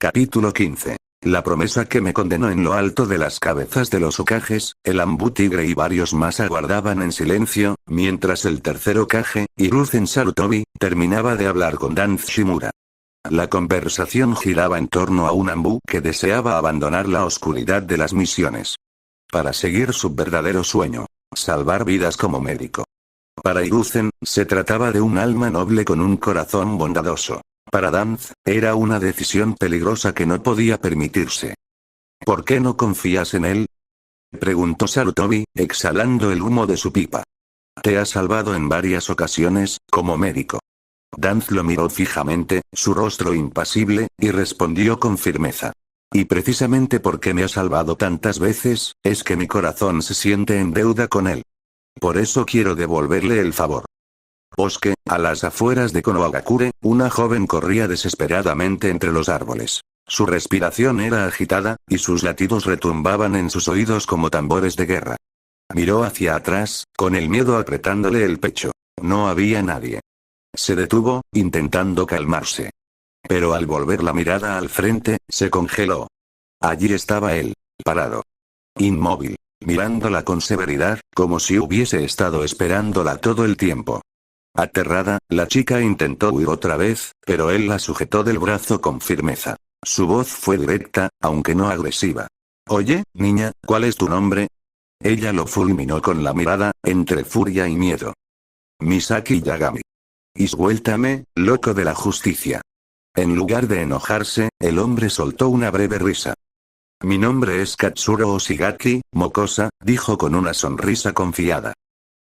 Capítulo 15. La promesa que me condenó. En lo alto de las cabezas de los Hokages, el Anbu Tigre y varios más aguardaban en silencio, mientras el tercer Hokage, Hiruzen Sarutobi, terminaba de hablar con Dan Shimura. La conversación giraba en torno a un Anbu que deseaba abandonar la oscuridad de las misiones para seguir su verdadero sueño: salvar vidas como médico. Para Hiruzen, se trataba de un alma noble con un corazón bondadoso. Para Danz, era una decisión peligrosa que no podía permitirse. ¿Por qué no confías en él?, preguntó Sarutobi, exhalando el humo de su pipa. Te ha salvado en varias ocasiones, como médico. Danz lo miró fijamente, su rostro impasible, y respondió con firmeza. Y precisamente porque me ha salvado tantas veces, es que mi corazón se siente en deuda con él. Por eso quiero devolverle el favor. Bosque, a las afueras de Konohagakure, una joven corría desesperadamente entre los árboles. Su respiración era agitada, y sus latidos retumbaban en sus oídos como tambores de guerra. Miró hacia atrás, con el miedo apretándole el pecho. No había nadie. Se detuvo, intentando calmarse. Pero al volver la mirada al frente, se congeló. Allí estaba él, parado. Inmóvil, mirándola con severidad, como si hubiese estado esperándola todo el tiempo. Aterrada, la chica intentó huir otra vez, pero él la sujetó del brazo con firmeza. Su voz fue directa, aunque no agresiva. Oye, niña, ¿cuál es tu nombre? Ella lo fulminó con la mirada, entre furia y miedo. Misaki Yagami. Y suéltame, loco de la justicia. En lugar de enojarse, el hombre soltó una breve risa. Mi nombre es Katsuro Oshigaki, mocosa, dijo con una sonrisa confiada.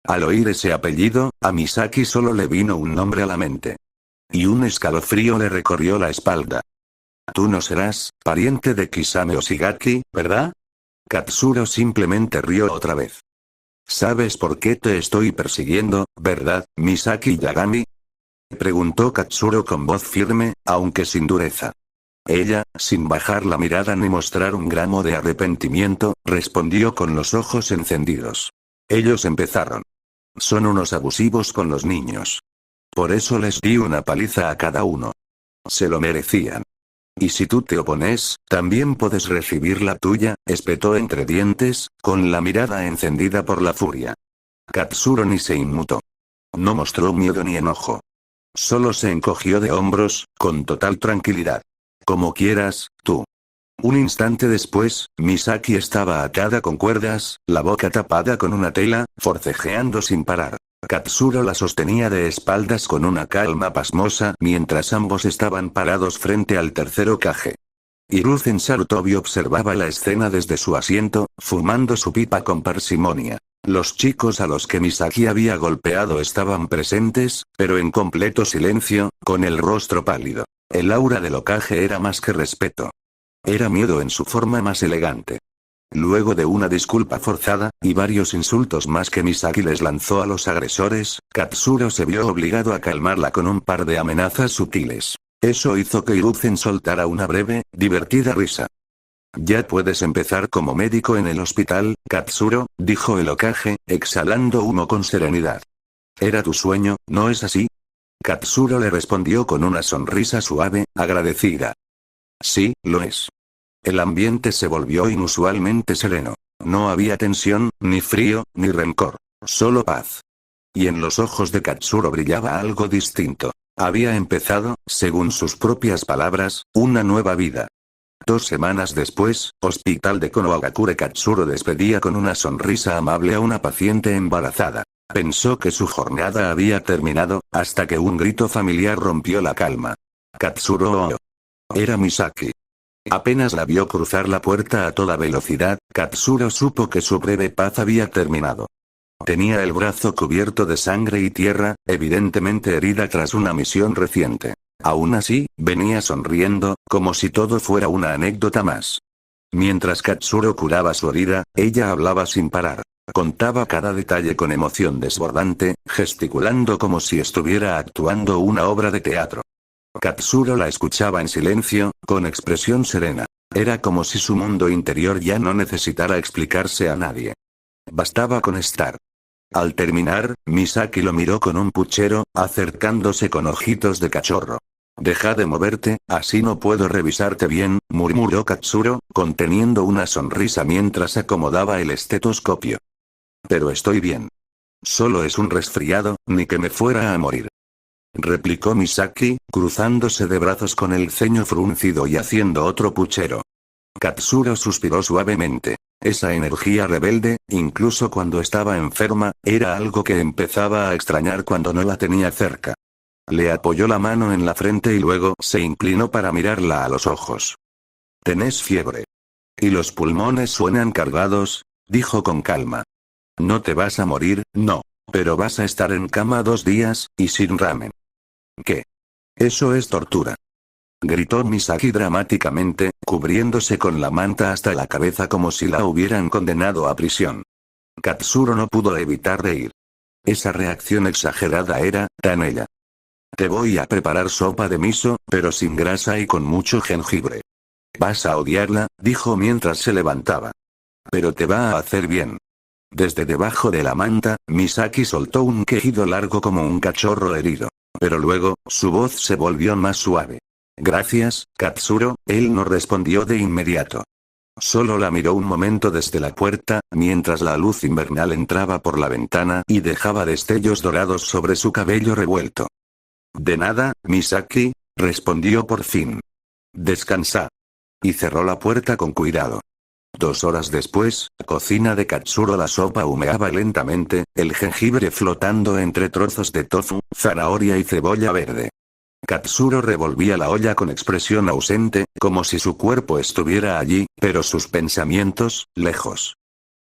Al oír ese apellido, a Misaki solo le vino un nombre a la mente. Y un escalofrío le recorrió la espalda. Tú no serás pariente de Kisame Oshigaki, ¿verdad? Katsuro simplemente rió otra vez. ¿Sabes por qué te estoy persiguiendo, verdad, Misaki Yagami?, preguntó Katsuro con voz firme, aunque sin dureza. Ella, sin bajar la mirada ni mostrar un gramo de arrepentimiento, respondió con los ojos encendidos. Ellos empezaron. Son unos abusivos con los niños. Por eso les di una paliza a cada uno. Se lo merecían. Y si tú te opones, también puedes recibir la tuya, espetó entre dientes, con la mirada encendida por la furia. Katsuro ni se inmutó. No mostró miedo ni enojo. Solo se encogió de hombros, con total tranquilidad. Como quieras, tú. Un instante después, Misaki estaba atada con cuerdas, la boca tapada con una tela, forcejeando sin parar. Katsuro la sostenía de espaldas con una calma pasmosa mientras ambos estaban parados frente al tercer Hokage. Hiruzen Sarutobi observaba la escena desde su asiento, fumando su pipa con parsimonia. Los chicos a los que Misaki había golpeado estaban presentes, pero en completo silencio, con el rostro pálido. El aura del Hokage era más que respeto. Era miedo en su forma más elegante. Luego de una disculpa forzada, y varios insultos más que Misaki les lanzó a los agresores, Katsuro se vio obligado a calmarla con un par de amenazas sutiles. Eso hizo que Hiruzen soltara una breve, divertida risa. Ya puedes empezar como médico en el hospital, Katsuro, dijo el Hokage, exhalando humo con serenidad. Era tu sueño, ¿no es así? Katsuro le respondió con una sonrisa suave, agradecida. Sí, lo es. El ambiente se volvió inusualmente sereno. No había tensión, ni frío, ni rencor. Solo paz. Y en los ojos de Katsuro brillaba algo distinto. Había empezado, según sus propias palabras, una nueva vida. 2 semanas después, hospital de Konohagakure. Katsuro despedía con una sonrisa amable a una paciente embarazada. Pensó que su jornada había terminado, hasta que un grito familiar rompió la calma. Katsuro. Era Misaki. Apenas la vio cruzar la puerta a toda velocidad, Katsuro supo que su breve paz había terminado. Tenía el brazo cubierto de sangre y tierra, evidentemente herida tras una misión reciente. Aún así, venía sonriendo, como si todo fuera una anécdota más. Mientras Katsuro curaba su herida, ella hablaba sin parar. Contaba cada detalle con emoción desbordante, gesticulando como si estuviera actuando una obra de teatro. Katsuro la escuchaba en silencio, con expresión serena. Era como si su mundo interior ya no necesitara explicarse a nadie. Bastaba con estar. Al terminar, Misaki lo miró con un puchero, acercándose con ojitos de cachorro. Deja de moverte, así no puedo revisarte bien, murmuró Katsuro, conteniendo una sonrisa mientras acomodaba el estetoscopio. Pero estoy bien. Solo es un resfriado, ni que me fuera a morir. Replicó Misaki, cruzándose de brazos con el ceño fruncido y haciendo otro puchero. Katsuro suspiró suavemente. Esa energía rebelde, incluso cuando estaba enferma, era algo que empezaba a extrañar cuando no la tenía cerca. Le apoyó la mano en la frente y luego se inclinó para mirarla a los ojos. «¿Tenés fiebre? ¿Y los pulmones suenan cargados?», dijo con calma. «No te vas a morir, no. Pero vas a estar en cama 2 días, y sin ramen». «¿Qué? Eso es tortura», gritó Misaki dramáticamente, cubriéndose con la manta hasta la cabeza como si la hubieran condenado a prisión. Katsuro no pudo evitar reír. Esa reacción exagerada era tan ella. «Te voy a preparar sopa de miso, pero sin grasa y con mucho jengibre. Vas a odiarla», dijo mientras se levantaba. «Pero te va a hacer bien». Desde debajo de la manta, Misaki soltó un quejido largo como un cachorro herido. Pero luego, su voz se volvió más suave. «Gracias, Katsuro», él no respondió de inmediato. Solo la miró un momento desde la puerta, mientras la luz invernal entraba por la ventana y dejaba destellos dorados sobre su cabello revuelto. «De nada, Misaki», respondió por fin. «Descansa». Y cerró la puerta con cuidado. 2 horas después, cocina de Katsuro. La sopa humeaba lentamente, el jengibre flotando entre trozos de tofu, zanahoria y cebolla verde. Katsuro revolvía la olla con expresión ausente, como si su cuerpo estuviera allí, pero sus pensamientos, lejos.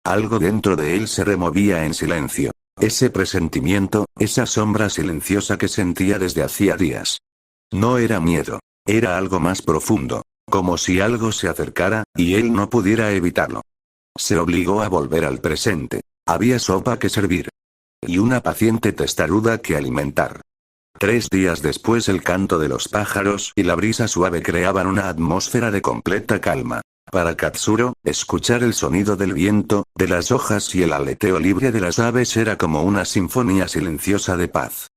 Algo dentro de él se removía en silencio. Ese presentimiento, esa sombra silenciosa que sentía desde hacía días. No era miedo. Era algo más profundo. Como si algo se acercara, y él no pudiera evitarlo. Se obligó a volver al presente. Había sopa que servir. Y una paciente testaruda que alimentar. 3 días después el canto de los pájaros y la brisa suave creaban una atmósfera de completa calma. Para Katsuro, escuchar el sonido del viento, de las hojas y el aleteo libre de las aves era como una sinfonía silenciosa de paz.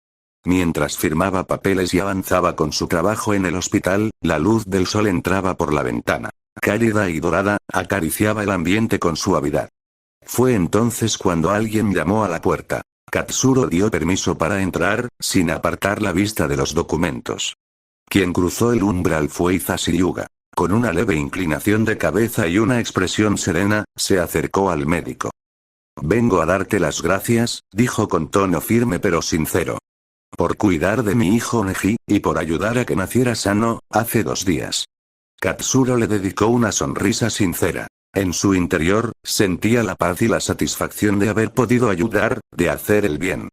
Mientras firmaba papeles y avanzaba con su trabajo en el hospital, la luz del sol entraba por la ventana. Cálida y dorada, acariciaba el ambiente con suavidad. Fue entonces cuando alguien llamó a la puerta. Katsuro dio permiso para entrar, sin apartar la vista de los documentos. Quien cruzó el umbral fue Hisashi Yuga. Con una leve inclinación de cabeza y una expresión serena, se acercó al médico. «Vengo a darte las gracias», dijo con tono firme pero sincero. «Por cuidar de mi hijo Neji, y por ayudar a que naciera sano, hace 2 días». Katsuro le dedicó una sonrisa sincera. En su interior, sentía la paz y la satisfacción de haber podido ayudar, de hacer el bien.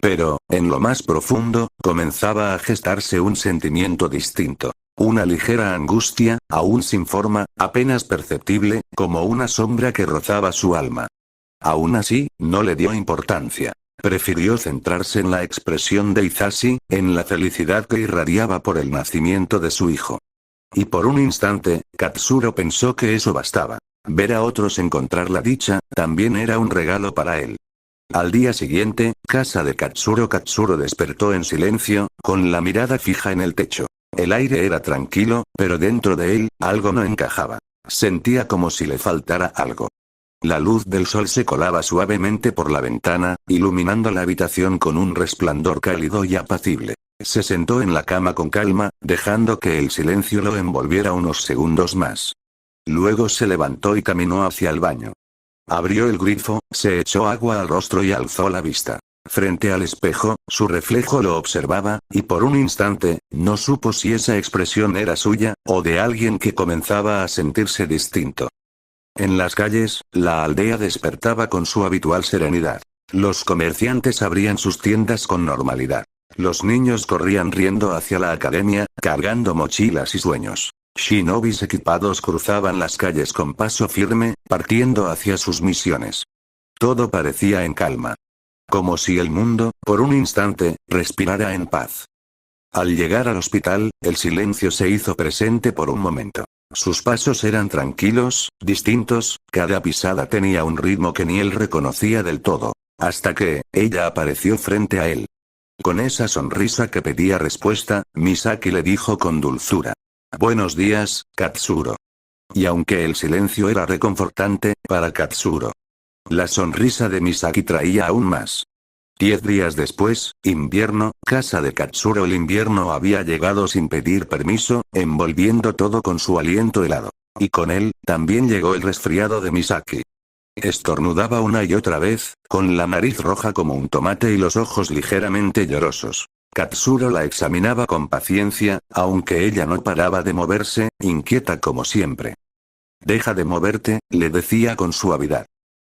Pero, en lo más profundo, comenzaba a gestarse un sentimiento distinto. Una ligera angustia, aún sin forma, apenas perceptible, como una sombra que rozaba su alma. Aún así, no le dio importancia. Prefirió centrarse en la expresión de Hisashi, en la felicidad que irradiaba por el nacimiento de su hijo. Y por un instante, Katsuro pensó que eso bastaba. Ver a otros encontrar la dicha, también era un regalo para él. Al día siguiente, casa de Katsuro. Katsuro despertó en silencio, con la mirada fija en el techo. El aire era tranquilo, pero dentro de él, algo no encajaba. Sentía como si le faltara algo. La luz del sol se colaba suavemente por la ventana, iluminando la habitación con un resplandor cálido y apacible. Se sentó en la cama con calma, dejando que el silencio lo envolviera unos segundos más. Luego se levantó y caminó hacia el baño. Abrió el grifo, se echó agua al rostro y alzó la vista. Frente al espejo, su reflejo lo observaba, y por un instante, no supo si esa expresión era suya, o de alguien que comenzaba a sentirse distinto. En las calles, la aldea despertaba con su habitual serenidad. Los comerciantes abrían sus tiendas con normalidad. Los niños corrían riendo hacia la academia, cargando mochilas y sueños. Shinobis equipados cruzaban las calles con paso firme, partiendo hacia sus misiones. Todo parecía en calma. Como si el mundo, por un instante, respirara en paz. Al llegar al hospital, el silencio se hizo presente por un momento. Sus pasos eran tranquilos, distintos, cada pisada tenía un ritmo que ni él reconocía del todo. Hasta que, ella apareció frente a él. Con esa sonrisa que pedía respuesta, Misaki le dijo con dulzura. Buenos días, Katsuro. Y aunque el silencio era reconfortante para Katsuro, la sonrisa de Misaki traía aún más. 10 días después, invierno, casa de Katsuro. El invierno había llegado sin pedir permiso, envolviendo todo con su aliento helado. Y con él, también llegó el resfriado de Misaki. Estornudaba una y otra vez, con la nariz roja como un tomate y los ojos ligeramente llorosos. Katsuro la examinaba con paciencia, aunque ella no paraba de moverse, inquieta como siempre. Deja de moverte, le decía con suavidad.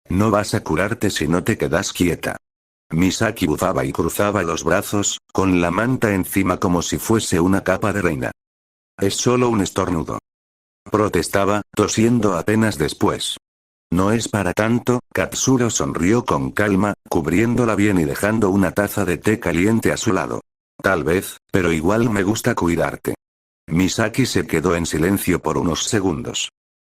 No vas a curarte si no te quedas quieta. Misaki bufaba y cruzaba los brazos, con la manta encima como si fuese una capa de reina. Es solo un estornudo. Protestaba, tosiendo apenas después. No es para tanto, Katsuro sonrió con calma, cubriéndola bien y dejando una taza de té caliente a su lado. Tal vez, pero igual me gusta cuidarte. Misaki se quedó en silencio por unos segundos.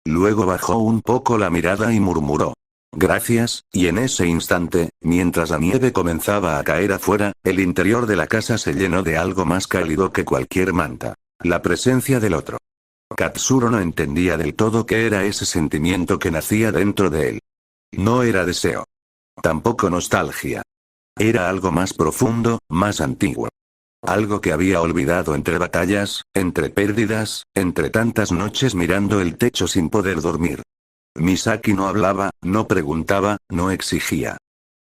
Luego bajó un poco la mirada y murmuró. Gracias, y en ese instante, mientras la nieve comenzaba a caer afuera, el interior de la casa se llenó de algo más cálido que cualquier manta. La presencia del otro. Katsuro no entendía del todo qué era ese sentimiento que nacía dentro de él. No era deseo. Tampoco nostalgia. Era algo más profundo, más antiguo. Algo que había olvidado entre batallas, entre pérdidas, entre tantas noches mirando el techo sin poder dormir. Misaki no hablaba, no preguntaba, no exigía.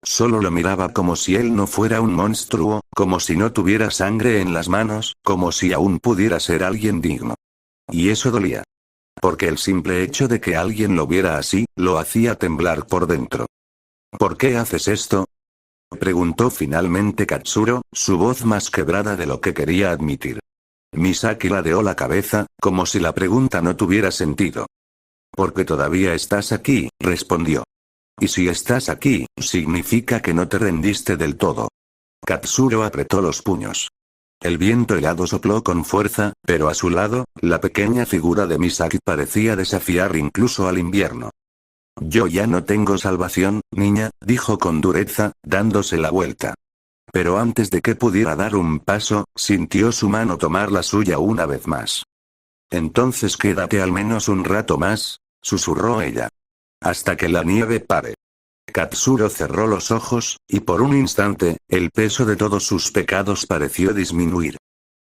Solo lo miraba como si él no fuera un monstruo, como si no tuviera sangre en las manos, como si aún pudiera ser alguien digno. Y eso dolía. Porque el simple hecho de que alguien lo viera así, lo hacía temblar por dentro. ¿Por qué haces esto? Preguntó finalmente Katsuro, su voz más quebrada de lo que quería admitir. Misaki ladeó la cabeza, como si la pregunta no tuviera sentido. Porque todavía estás aquí, respondió. Y si estás aquí, significa que no te rendiste del todo. Katsuro apretó los puños. El viento helado sopló con fuerza, pero a su lado, la pequeña figura de Misaki parecía desafiar incluso al invierno. Yo ya no tengo salvación, niña, dijo con dureza, dándose la vuelta. Pero antes de que pudiera dar un paso, sintió su mano tomar la suya una vez más. Entonces quédate al menos un rato más, susurró ella. Hasta que la nieve pare. Katsuro cerró los ojos, y por un instante, el peso de todos sus pecados pareció disminuir.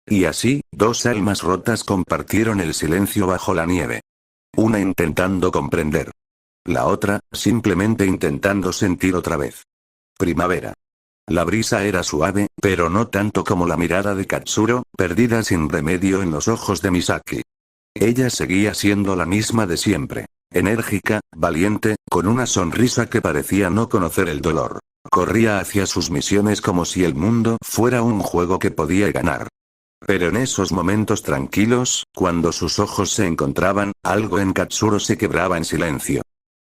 Y así, dos almas rotas compartieron el silencio bajo la nieve. Una intentando comprender. La otra, simplemente intentando sentir otra vez. Primavera. La brisa era suave, pero no tanto como la mirada de Katsuro, perdida sin remedio en los ojos de Misaki. Ella seguía siendo la misma de siempre. Enérgica, valiente, con una sonrisa que parecía no conocer el dolor. Corría hacia sus misiones como si el mundo fuera un juego que podía ganar. Pero en esos momentos tranquilos, cuando sus ojos se encontraban, algo en Katsuro se quebraba en silencio.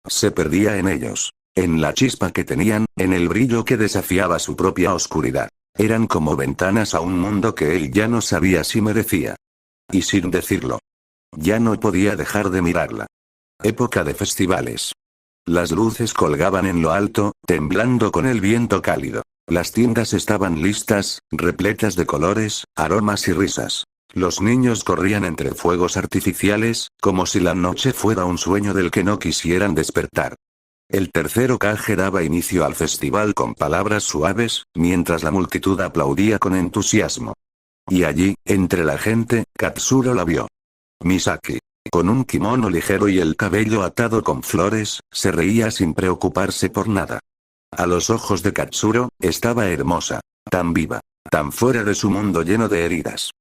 Se perdía en ellos. En la chispa que tenían, en el brillo que desafiaba su propia oscuridad. Eran como ventanas a un mundo que él ya no sabía si merecía. Y sin decirlo. Ya no podía dejar de mirarla. Época de festivales. Las luces colgaban en lo alto, temblando con el viento cálido. Las tiendas estaban listas, repletas de colores, aromas y risas. Los niños corrían entre fuegos artificiales, como si la noche fuera un sueño del que no quisieran despertar. El tercer Hokage daba inicio al festival con palabras suaves, mientras la multitud aplaudía con entusiasmo. Y allí, entre la gente, Katsuro la vio. Misaki. Con un kimono ligero y el cabello atado con flores, se reía sin preocuparse por nada. A los ojos de Katsuro, estaba hermosa, tan viva, tan fuera de su mundo lleno de heridas.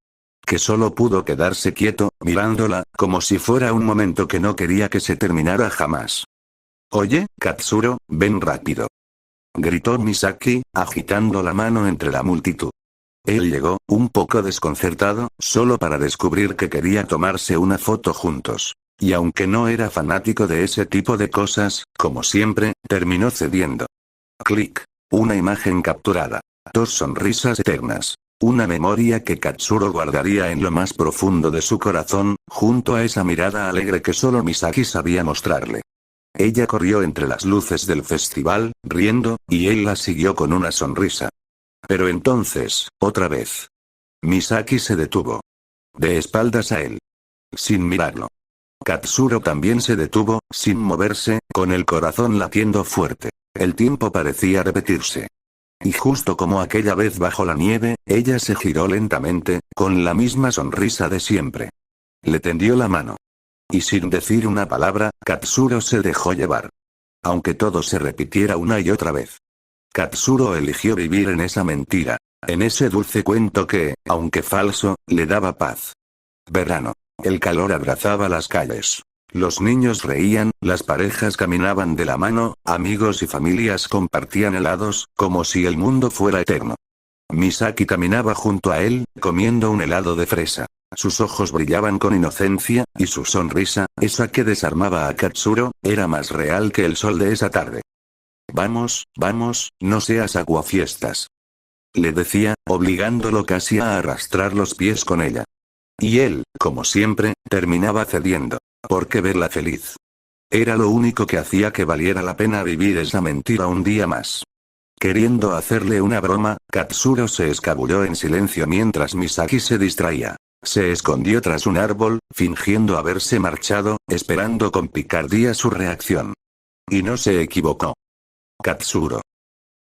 Que solo pudo quedarse quieto, mirándola, como si fuera un momento que no quería que se terminara jamás. Oye, Katsuro, ven rápido. Gritó Misaki, agitando la mano entre la multitud. Él llegó, un poco desconcertado, solo para descubrir que quería tomarse una foto juntos. Y aunque no era fanático de ese tipo de cosas, como siempre, terminó cediendo. Clic. Una imagen capturada. Dos sonrisas eternas. Una memoria que Katsuro guardaría en lo más profundo de su corazón, junto a esa mirada alegre que solo Misaki sabía mostrarle. Ella corrió entre las luces del festival, riendo, y él la siguió con una sonrisa. Pero entonces, otra vez. Misaki se detuvo. De espaldas a él. Sin mirarlo. Katsuro también se detuvo, sin moverse, con el corazón latiendo fuerte. El tiempo parecía repetirse. Y justo como aquella vez bajo la nieve, ella se giró lentamente, con la misma sonrisa de siempre. Le tendió la mano. Y sin decir una palabra, Katsuro se dejó llevar. Aunque todo se repitiera una y otra vez. Katsuro eligió vivir en esa mentira. En ese dulce cuento que, aunque falso, le daba paz. Verano. El calor abrazaba las calles. Los niños reían, las parejas caminaban de la mano, amigos y familias compartían helados, como si el mundo fuera eterno. Misaki caminaba junto a él, comiendo un helado de fresa. Sus ojos brillaban con inocencia, y su sonrisa, esa que desarmaba a Katsuro, era más real que el sol de esa tarde. Vamos, vamos, no seas aguafiestas. Le decía, obligándolo casi a arrastrar los pies con ella. Y él, como siempre, terminaba cediendo. Porque verla feliz. Era lo único que hacía que valiera la pena vivir esa mentira un día más. Queriendo hacerle una broma, Katsuro se escabulló en silencio mientras Misaki se distraía. Se escondió tras un árbol, fingiendo haberse marchado, esperando con picardía su reacción. Y no se equivocó. Katsuro.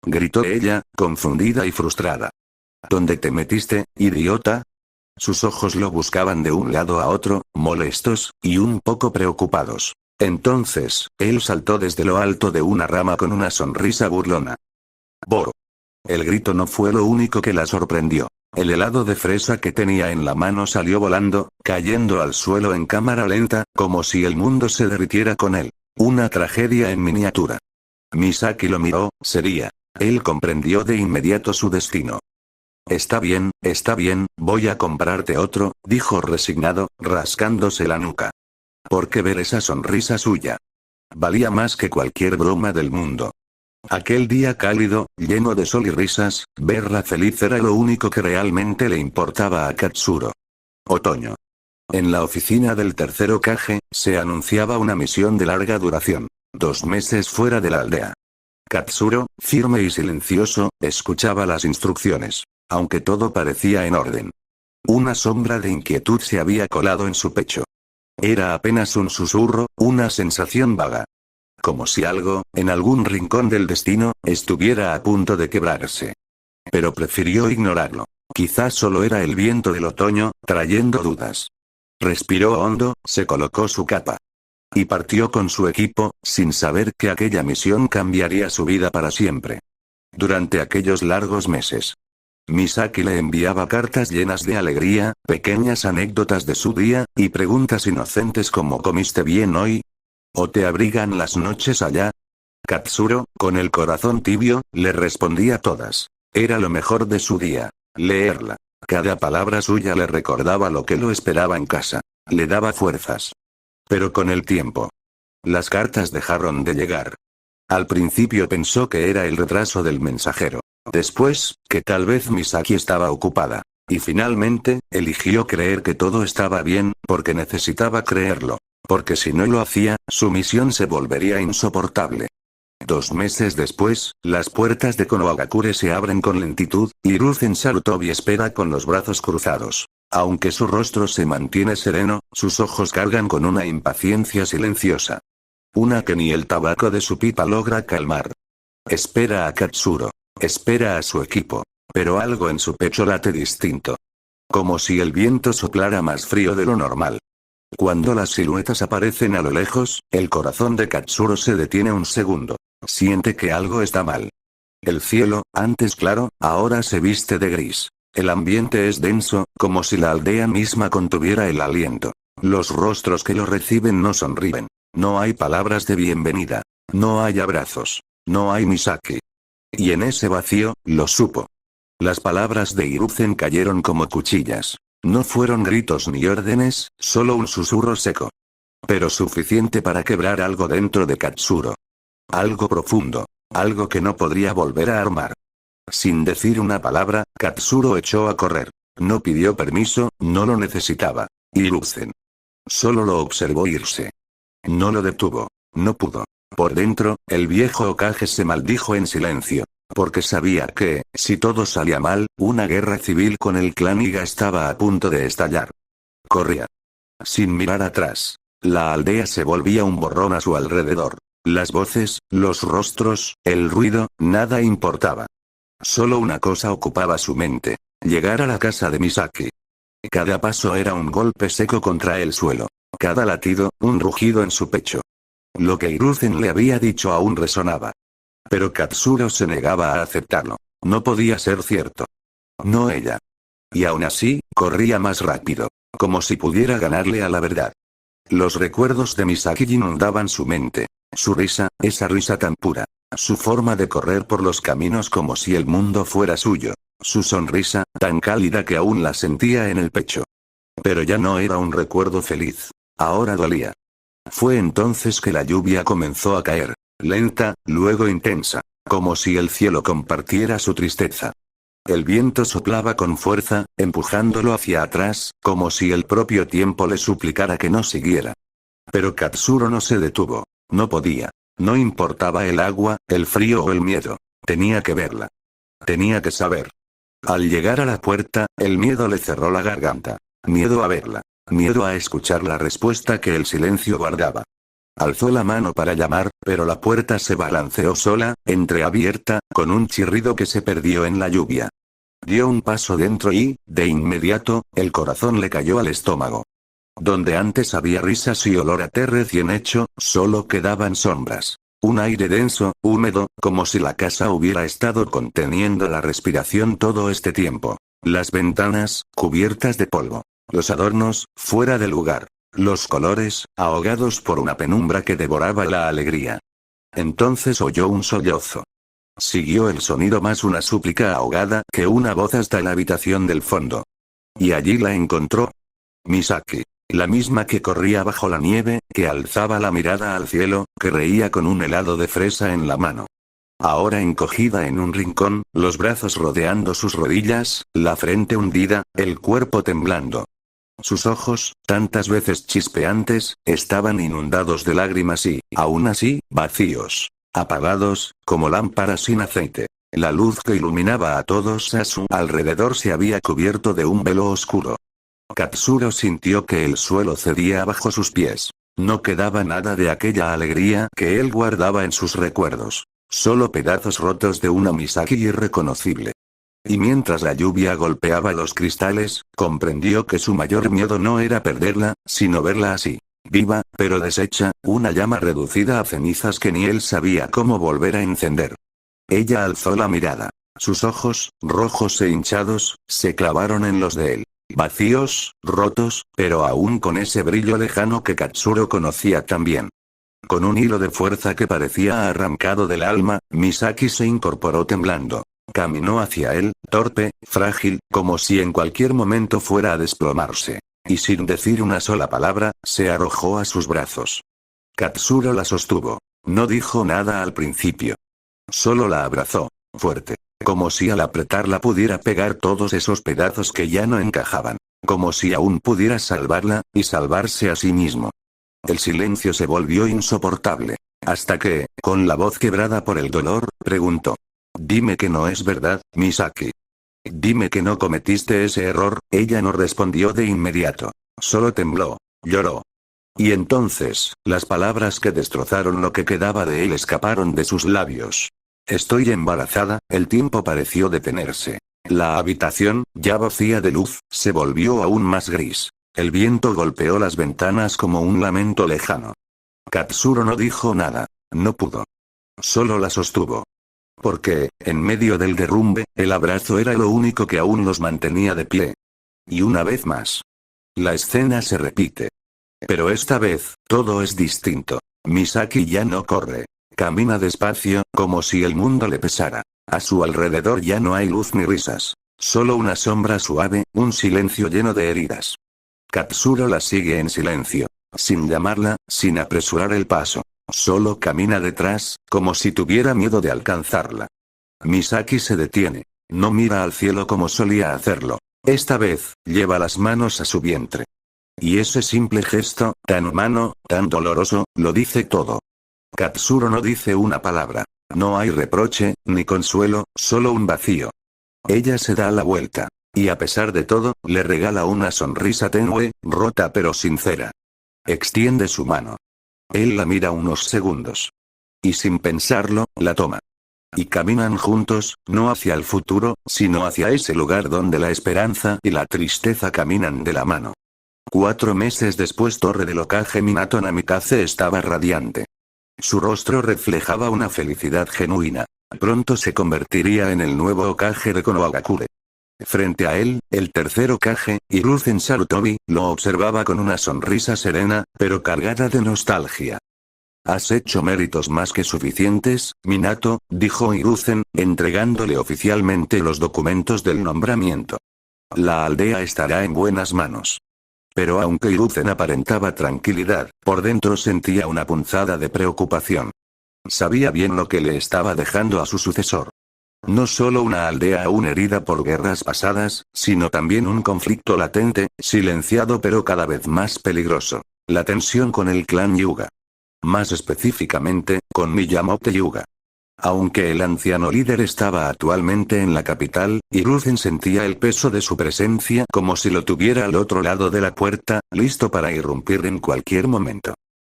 Gritó ella, confundida y frustrada. ¿Dónde te metiste, idiota? Sus ojos lo buscaban de un lado a otro, molestos, y un poco preocupados. Entonces, él saltó desde lo alto de una rama con una sonrisa burlona. ¡Boro! El grito no fue lo único que la sorprendió. El helado de fresa que tenía en la mano salió volando, cayendo al suelo en cámara lenta, como si el mundo se derritiera con él. Una tragedia en miniatura. Misaki lo miró, seria. Él comprendió de inmediato su destino. Está bien, voy a comprarte otro, dijo resignado, rascándose la nuca. Porque ver esa sonrisa suya valía más que cualquier broma del mundo. Aquel día cálido, lleno de sol y risas, verla feliz era lo único que realmente le importaba a Katsuro. Otoño. En la oficina del tercer Hokage, se anunciaba una misión de larga duración. 2 meses fuera de la aldea. Katsuro, firme y silencioso, escuchaba las instrucciones. Aunque todo parecía en orden. Una sombra de inquietud se había colado en su pecho. Era apenas un susurro, una sensación vaga. Como si algo, en algún rincón del destino, estuviera a punto de quebrarse. Pero prefirió ignorarlo. Quizás solo era el viento del otoño, trayendo dudas. Respiró hondo, se colocó su capa. Y partió con su equipo, sin saber que aquella misión cambiaría su vida para siempre. Durante aquellos largos meses. Misaki le enviaba cartas llenas de alegría, pequeñas anécdotas de su día, y preguntas inocentes como ¿comiste bien hoy? ¿O te abrigan las noches allá? Katsuro, con el corazón tibio, le respondía todas. Era lo mejor de su día. Leerla. Cada palabra suya le recordaba lo que lo esperaba en casa. Le daba fuerzas. Pero con el tiempo. Las cartas dejaron de llegar. Al principio pensó que era el retraso del mensajero. Después, que tal vez Misaki estaba ocupada. Y finalmente, eligió creer que todo estaba bien, porque necesitaba creerlo. Porque si no lo hacía, su misión se volvería insoportable. 2 meses después, las puertas de Konohagakure se abren con lentitud, y Hiruzen Sarutobi espera con los brazos cruzados. Aunque su rostro se mantiene sereno, sus ojos cargan con una impaciencia silenciosa. Una que ni el tabaco de su pipa logra calmar. Espera a Katsuro. Espera a su equipo. Pero algo en su pecho late distinto. Como si el viento soplara más frío de lo normal. Cuando las siluetas aparecen a lo lejos, el corazón de Katsuro se detiene un segundo. Siente que algo está mal. El cielo, antes claro, ahora se viste de gris. El ambiente es denso, como si la aldea misma contuviera el aliento. Los rostros que lo reciben no sonríen. No hay palabras de bienvenida. No hay abrazos. No hay Misaki. Y en ese vacío, lo supo. Las palabras de Hiruzen cayeron como cuchillas. No fueron gritos ni órdenes, solo un susurro seco. Pero suficiente para quebrar algo dentro de Katsuro. Algo profundo. Algo que no podría volver a armar. Sin decir una palabra, Katsuro echó a correr. No pidió permiso, no lo necesitaba. Hiruzen. Solo lo observó irse. No lo detuvo. No pudo. Por dentro, el viejo Hokage se maldijo en silencio. Porque sabía que, si todo salía mal, una guerra civil con el clan Iga estaba a punto de estallar. Corría. Sin mirar atrás. La aldea se volvía un borrón a su alrededor. Las voces, los rostros, el ruido, nada importaba. Solo una cosa ocupaba su mente. Llegar a la casa de Misaki. Cada paso era un golpe seco contra el suelo. Cada latido, un rugido en su pecho. Lo que Hiruzen le había dicho aún resonaba. Pero Katsuro se negaba a aceptarlo. No podía ser cierto. No ella. Y aún así, corría más rápido. Como si pudiera ganarle a la verdad. Los recuerdos de Misaki inundaban su mente. Su risa, esa risa tan pura. Su forma de correr por los caminos como si el mundo fuera suyo. Su sonrisa, tan cálida que aún la sentía en el pecho. Pero ya no era un recuerdo feliz. Ahora dolía. Fue entonces que la lluvia comenzó a caer. Lenta, luego intensa. Como si el cielo compartiera su tristeza. El viento soplaba con fuerza, empujándolo hacia atrás, como si el propio tiempo le suplicara que no siguiera. Pero Katsuro no se detuvo. No podía. No importaba el agua, el frío o el miedo. Tenía que verla. Tenía que saber. Al llegar a la puerta, el miedo le cerró la garganta. Miedo a verla. Miedo a escuchar la respuesta que el silencio guardaba. Alzó la mano para llamar, pero la puerta se balanceó sola, entreabierta, con un chirrido que se perdió en la lluvia. Dio un paso dentro y, de inmediato, el corazón le cayó al estómago. Donde antes había risas y olor a té recién hecho, solo quedaban sombras. Un aire denso, húmedo, como si la casa hubiera estado conteniendo la respiración todo este tiempo. Las ventanas, cubiertas de polvo. Los adornos, fuera de lugar. Los colores, ahogados por una penumbra que devoraba la alegría. Entonces oyó un sollozo. Siguió el sonido más una súplica ahogada que una voz hasta la habitación del fondo. Y allí la encontró. Misaki. La misma que corría bajo la nieve, que alzaba la mirada al cielo, que reía con un helado de fresa en la mano. Ahora encogida en un rincón, los brazos rodeando sus rodillas, la frente hundida, el cuerpo temblando. Sus ojos, tantas veces chispeantes, estaban inundados de lágrimas y, aún así, vacíos. Apagados, como lámparas sin aceite. La luz que iluminaba a todos a su alrededor se había cubierto de un velo oscuro. Katsuro sintió que el suelo cedía bajo sus pies. No quedaba nada de aquella alegría que él guardaba en sus recuerdos. Solo pedazos rotos de una Misaki irreconocible. Y mientras la lluvia golpeaba los cristales, comprendió que su mayor miedo no era perderla, sino verla así. Viva, pero deshecha, una llama reducida a cenizas que ni él sabía cómo volver a encender. Ella alzó la mirada. Sus ojos, rojos e hinchados, se clavaron en los de él. Vacíos, rotos, pero aún con ese brillo lejano que Katsuro conocía tan bien. Con un hilo de fuerza que parecía arrancado del alma, Misaki se incorporó temblando. Caminó hacia él, torpe, frágil, como si en cualquier momento fuera a desplomarse. Y sin decir una sola palabra, se arrojó a sus brazos. Katsuro la sostuvo. No dijo nada al principio. Solo la abrazó, fuerte. Como si al apretarla pudiera pegar todos esos pedazos que ya no encajaban. Como si aún pudiera salvarla, y salvarse a sí mismo. El silencio se volvió insoportable. Hasta que, con la voz quebrada por el dolor, preguntó. Dime que no es verdad, Misaki. Dime que no cometiste ese error. Ella no respondió de inmediato. Solo tembló. Lloró. Y entonces, las palabras que destrozaron lo que quedaba de él escaparon de sus labios. Estoy embarazada. El tiempo pareció detenerse. La habitación, ya vacía de luz, se volvió aún más gris. El viento golpeó las ventanas como un lamento lejano. Katsuro no dijo nada. No pudo. Solo la sostuvo. Porque, en medio del derrumbe, el abrazo era lo único que aún los mantenía de pie. Y una vez más. La escena se repite. Pero esta vez, todo es distinto. Misaki ya no corre. Camina despacio, como si el mundo le pesara. A su alrededor ya no hay luz ni risas. Solo una sombra suave, un silencio lleno de heridas. Katsuro la sigue en silencio. Sin llamarla, sin apresurar el paso. Solo camina detrás, como si tuviera miedo de alcanzarla. Misaki se detiene. No mira al cielo como solía hacerlo. Esta vez, lleva las manos a su vientre. Y ese simple gesto, tan humano, tan doloroso, lo dice todo. Katsuro no dice una palabra. No hay reproche, ni consuelo, solo un vacío. Ella se da la vuelta. Y a pesar de todo, le regala una sonrisa tenue, rota pero sincera. Extiende su mano. Él la mira unos segundos. Y sin pensarlo, la toma. Y caminan juntos, no hacia el futuro, sino hacia ese lugar donde la esperanza y la tristeza caminan de la mano. 4 meses después, Torre del Hokage Minato Namikaze estaba radiante. Su rostro reflejaba una felicidad genuina. Pronto se convertiría en el nuevo Hokage de Konohagakure. Frente a él, el tercer Hokage, Hiruzen Sarutobi, lo observaba con una sonrisa serena, pero cargada de nostalgia. «Has hecho méritos más que suficientes, Minato», dijo Hiruzen, entregándole oficialmente los documentos del nombramiento. «La aldea estará en buenas manos». Pero aunque Hiruzen aparentaba tranquilidad, por dentro sentía una punzada de preocupación. Sabía bien lo que le estaba dejando a su sucesor. No solo una aldea aún herida por guerras pasadas, sino también un conflicto latente, silenciado pero cada vez más peligroso. La tensión con el clan Hyuga. Más específicamente, con Miyamoto Hyuga. Aunque el anciano líder estaba actualmente en la capital, Hiruzen sentía el peso de su presencia como si lo tuviera al otro lado de la puerta, listo para irrumpir en cualquier momento.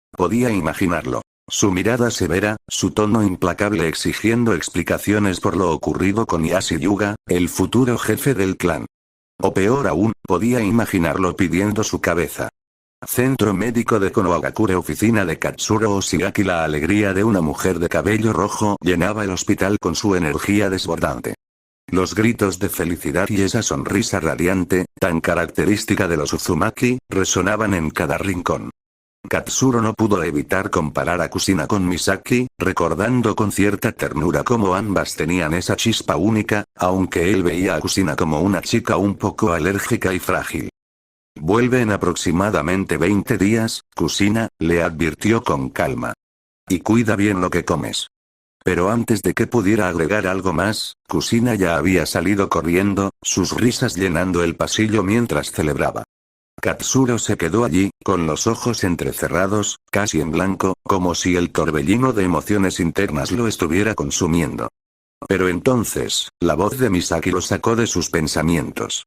Podía imaginarlo. Su mirada severa, su tono implacable exigiendo explicaciones por lo ocurrido con Ieyasu Hyuga, el futuro jefe del clan. O peor aún, podía imaginarlo pidiendo su cabeza. Centro médico de Konohagakure, oficina de Katsuro Oshigaki. La alegría de una mujer de cabello rojo llenaba el hospital con su energía desbordante. Los gritos de felicidad y esa sonrisa radiante, tan característica de los Uzumaki, resonaban en cada rincón. Katsuro no pudo evitar comparar a Kusina con Misaki, recordando con cierta ternura cómo ambas tenían esa chispa única, aunque él veía a Kusina como una chica un poco alérgica y frágil. «Vuelve en aproximadamente 20 días, Kusina», le advirtió con calma. «Y cuida bien lo que comes». Pero antes de que pudiera agregar algo más, Kusina ya había salido corriendo, sus risas llenando el pasillo mientras celebraba. Katsuro se quedó allí, con los ojos entrecerrados, casi en blanco, como si el torbellino de emociones internas lo estuviera consumiendo. Pero entonces, la voz de Misaki lo sacó de sus pensamientos.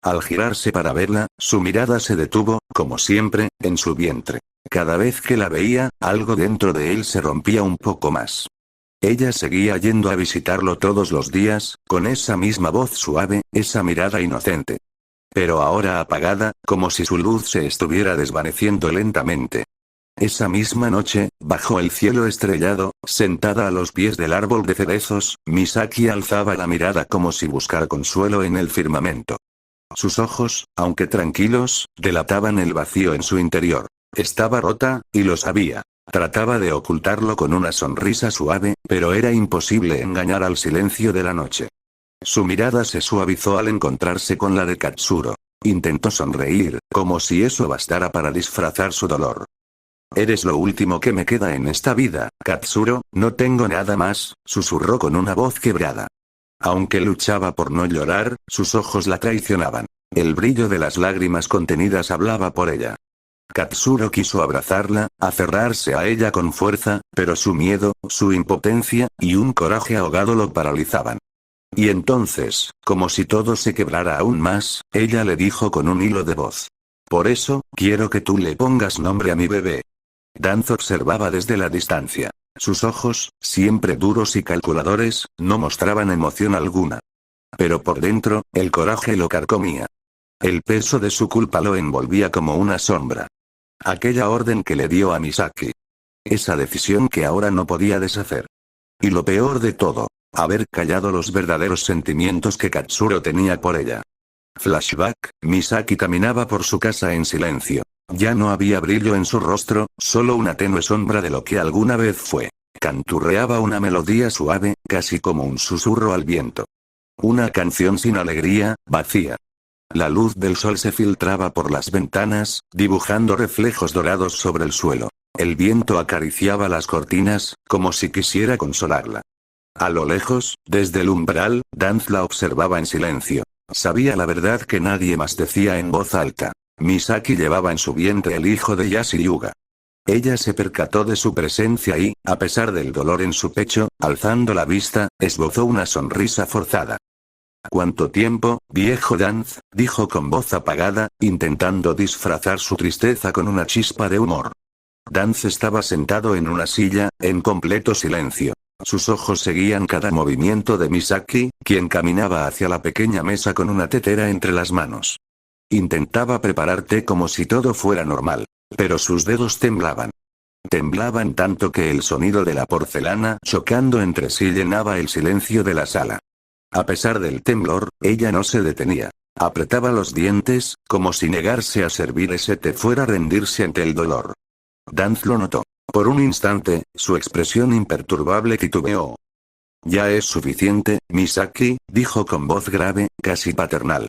Al girarse para verla, su mirada se detuvo, como siempre, en su vientre. Cada vez que la veía, algo dentro de él se rompía un poco más. Ella seguía yendo a visitarlo todos los días, con esa misma voz suave, esa mirada inocente. Pero ahora apagada, como si su luz se estuviera desvaneciendo lentamente. Esa misma noche, bajo el cielo estrellado, sentada a los pies del árbol de cerezos, Misaki alzaba la mirada como si buscara consuelo en el firmamento. Sus ojos, aunque tranquilos, delataban el vacío en su interior. Estaba rota, y lo sabía. Trataba de ocultarlo con una sonrisa suave, pero era imposible engañar al silencio de la noche. Su mirada se suavizó al encontrarse con la de Katsuro. Intentó sonreír, como si eso bastara para disfrazar su dolor. «Eres lo último que me queda en esta vida, Katsuro, no tengo nada más», susurró con una voz quebrada. Aunque luchaba por no llorar, sus ojos la traicionaban. El brillo de las lágrimas contenidas hablaba por ella. Katsuro quiso abrazarla, aferrarse a ella con fuerza, pero su miedo, su impotencia, y un coraje ahogado lo paralizaban. Y entonces, como si todo se quebrara aún más, ella le dijo con un hilo de voz. «Por eso, quiero que tú le pongas nombre a mi bebé». Danzo observaba desde la distancia. Sus ojos, siempre duros y calculadores, no mostraban emoción alguna. Pero por dentro, el coraje lo carcomía. El peso de su culpa lo envolvía como una sombra. Aquella orden que le dio a Misaki. Esa decisión que ahora no podía deshacer. Y lo peor de todo, haber callado los verdaderos sentimientos que Katsuro tenía por ella. Flashback, Misaki caminaba por su casa en silencio. Ya no había brillo en su rostro, solo una tenue sombra de lo que alguna vez fue. Canturreaba una melodía suave, casi como un susurro al viento. Una canción sin alegría, vacía. La luz del sol se filtraba por las ventanas, dibujando reflejos dorados sobre el suelo. El viento acariciaba las cortinas, como si quisiera consolarla. A lo lejos, desde el umbral, Danz la observaba en silencio. Sabía la verdad que nadie más decía en voz alta. Misaki llevaba en su vientre el hijo de Ieyasu Hyuga. Ella se percató de su presencia y, a pesar del dolor en su pecho, alzando la vista, esbozó una sonrisa forzada. «¿Cuánto tiempo, viejo Danz?», dijo con voz apagada, intentando disfrazar su tristeza con una chispa de humor. Danz estaba sentado en una silla, en completo silencio. Sus ojos seguían cada movimiento de Misaki, quien caminaba hacia la pequeña mesa con una tetera entre las manos. Intentaba preparar té como si todo fuera normal. Pero sus dedos temblaban. Temblaban tanto que el sonido de la porcelana chocando entre sí llenaba el silencio de la sala. A pesar del temblor, ella no se detenía. Apretaba los dientes, como si negarse a servir ese té fuera rendirse ante el dolor. Danz lo notó. Por un instante, su expresión imperturbable titubeó. «Ya es suficiente, Misaki», dijo con voz grave, casi paternal.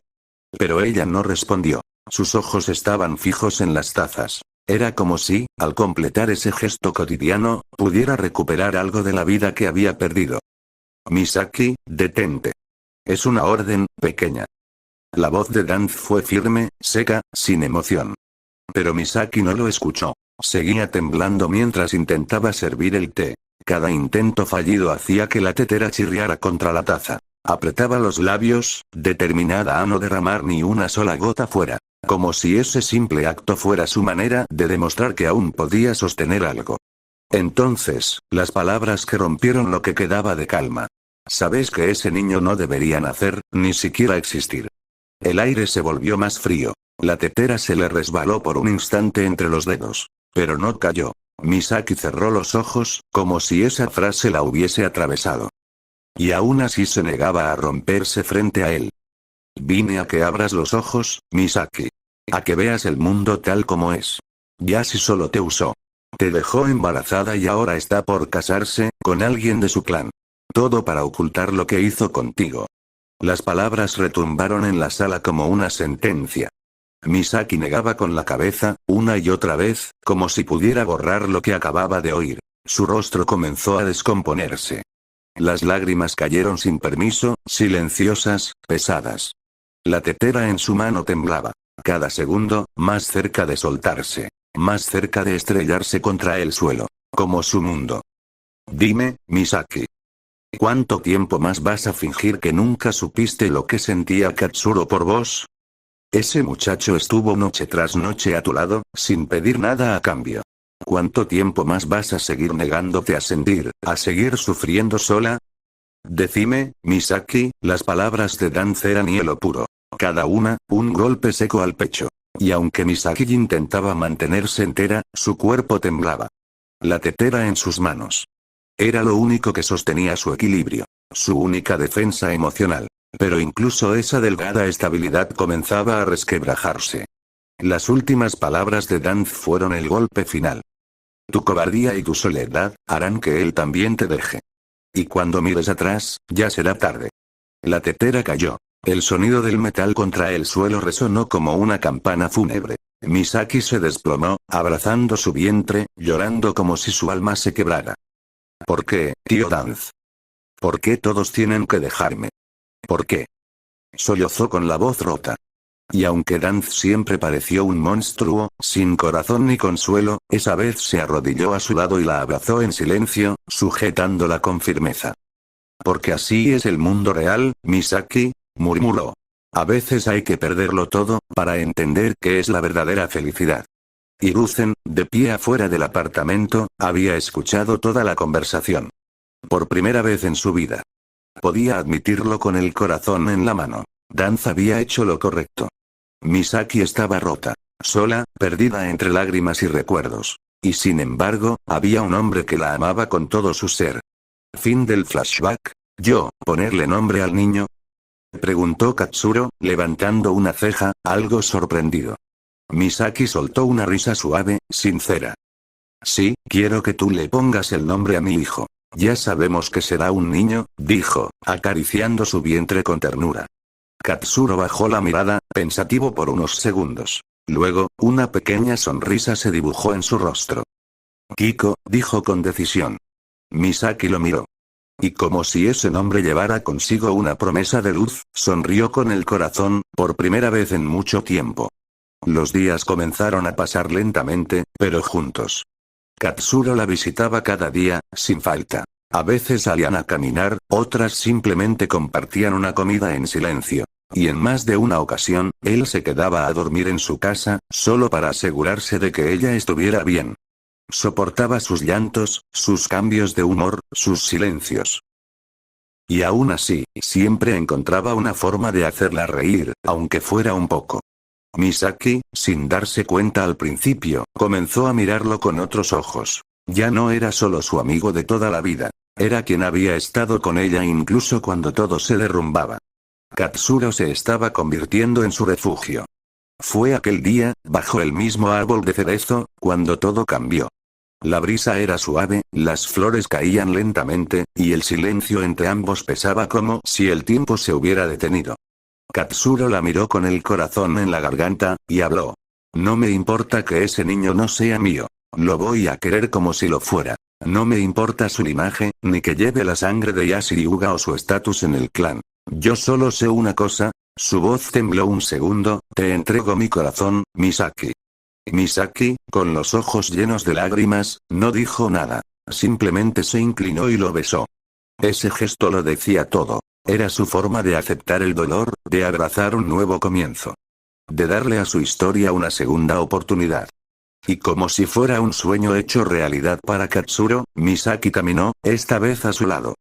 Pero ella no respondió. Sus ojos estaban fijos en las tazas. Era como si, al completar ese gesto cotidiano, pudiera recuperar algo de la vida que había perdido. «Misaki, detente. Es una orden, pequeña». La voz de Danz fue firme, seca, sin emoción. Pero Misaki no lo escuchó. Seguía temblando mientras intentaba servir el té. Cada intento fallido hacía que la tetera chirriara contra la taza. Apretaba los labios, determinada a no derramar ni una sola gota fuera. Como si ese simple acto fuera su manera de demostrar que aún podía sostener algo. Entonces, las palabras que rompieron lo que quedaba de calma. «Sabes que ese niño no debería nacer, ni siquiera existir». El aire se volvió más frío. La tetera se le resbaló por un instante entre los dedos. Pero no cayó. Misaki cerró los ojos, como si esa frase la hubiese atravesado. Y aún así se negaba a romperse frente a él. «Vine a que abras los ojos, Misaki. A que veas el mundo tal como es. Yashi solo te usó. Te dejó embarazada y ahora está por casarse, con alguien de su clan. Todo para ocultar lo que hizo contigo». Las palabras retumbaron en la sala como una sentencia. Misaki negaba con la cabeza, una y otra vez, como si pudiera borrar lo que acababa de oír. Su rostro comenzó a descomponerse. Las lágrimas cayeron sin permiso, silenciosas, pesadas. La tetera en su mano temblaba. Cada segundo, más cerca de soltarse. Más cerca de estrellarse contra el suelo. Como su mundo. «Dime, Misaki. ¿Cuánto tiempo más vas a fingir que nunca supiste lo que sentía Katsuro por vos? Ese muchacho estuvo noche tras noche a tu lado, sin pedir nada a cambio. ¿Cuánto tiempo más vas a seguir negándote a sentir, a seguir sufriendo sola? Decime, Misaki». Las palabras de Danz eran hielo puro. Cada una, un golpe seco al pecho. Y aunque Misaki intentaba mantenerse entera, su cuerpo temblaba. La tetera en sus manos. Era lo único que sostenía su equilibrio. Su única defensa emocional. Pero incluso esa delgada estabilidad comenzaba a resquebrajarse. Las últimas palabras de Danz fueron el golpe final. «Tu cobardía y tu soledad harán que él también te deje. Y cuando mires atrás, ya será tarde». La tetera cayó. El sonido del metal contra el suelo resonó como una campana fúnebre. Misaki se desplomó, abrazando su vientre, llorando como si su alma se quebrara. «¿Por qué, tío Danz? ¿Por qué todos tienen que dejarme? ¿Por qué?», sollozó con la voz rota. Y aunque Danz siempre pareció un monstruo, sin corazón ni consuelo, esa vez se arrodilló a su lado y la abrazó en silencio, sujetándola con firmeza. «Porque así es el mundo real, Misaki», murmuró. «A veces hay que perderlo todo, para entender qué es la verdadera felicidad». Hiruzen, de pie afuera del apartamento, había escuchado toda la conversación. Por primera vez en su vida. Podía admitirlo con el corazón en la mano. Danz había hecho lo correcto. Misaki estaba rota. Sola, perdida entre lágrimas y recuerdos. Y sin embargo, había un hombre que la amaba con todo su ser. Fin del flashback. ¿Yo, ponerle nombre al niño?, preguntó Katsuro, levantando una ceja, algo sorprendido. Misaki soltó una risa suave, sincera. «Sí, quiero que tú le pongas el nombre a mi hijo. Ya sabemos que será un niño», dijo, acariciando su vientre con ternura. Katsuro bajó la mirada, pensativo por unos segundos. Luego, una pequeña sonrisa se dibujó en su rostro. «Kiko», dijo con decisión. Misaki lo miró. Y como si ese nombre llevara consigo una promesa de luz, sonrió con el corazón, por primera vez en mucho tiempo. Los días comenzaron a pasar lentamente, pero juntos. Katsuro la visitaba cada día, sin falta. A veces salían a caminar, otras simplemente compartían una comida en silencio. Y en más de una ocasión, él se quedaba a dormir en su casa, solo para asegurarse de que ella estuviera bien. Soportaba sus llantos, sus cambios de humor, sus silencios. Y aún así, siempre encontraba una forma de hacerla reír, aunque fuera un poco. Misaki, sin darse cuenta al principio, comenzó a mirarlo con otros ojos. Ya no era solo su amigo de toda la vida. Era quien había estado con ella incluso cuando todo se derrumbaba. Katsuro se estaba convirtiendo en su refugio. Fue aquel día, bajo el mismo árbol de cerezo, cuando todo cambió. La brisa era suave, las flores caían lentamente, y el silencio entre ambos pesaba como si el tiempo se hubiera detenido. Katsuro la miró con el corazón en la garganta, y habló. No me importa que ese niño no sea mío. Lo voy a querer como si lo fuera. No me importa su linaje, ni que lleve la sangre de Yashiriuga o su estatus en el clan. Yo solo sé una cosa. Su voz tembló un segundo, te entrego mi corazón, Misaki. Misaki, con los ojos llenos de lágrimas, no dijo nada. Simplemente se inclinó y lo besó. Ese gesto lo decía todo. Era su forma de aceptar el dolor, de abrazar un nuevo comienzo. De darle a su historia una segunda oportunidad. Y como si fuera un sueño hecho realidad para Katsuro, Misaki caminó, esta vez a su lado.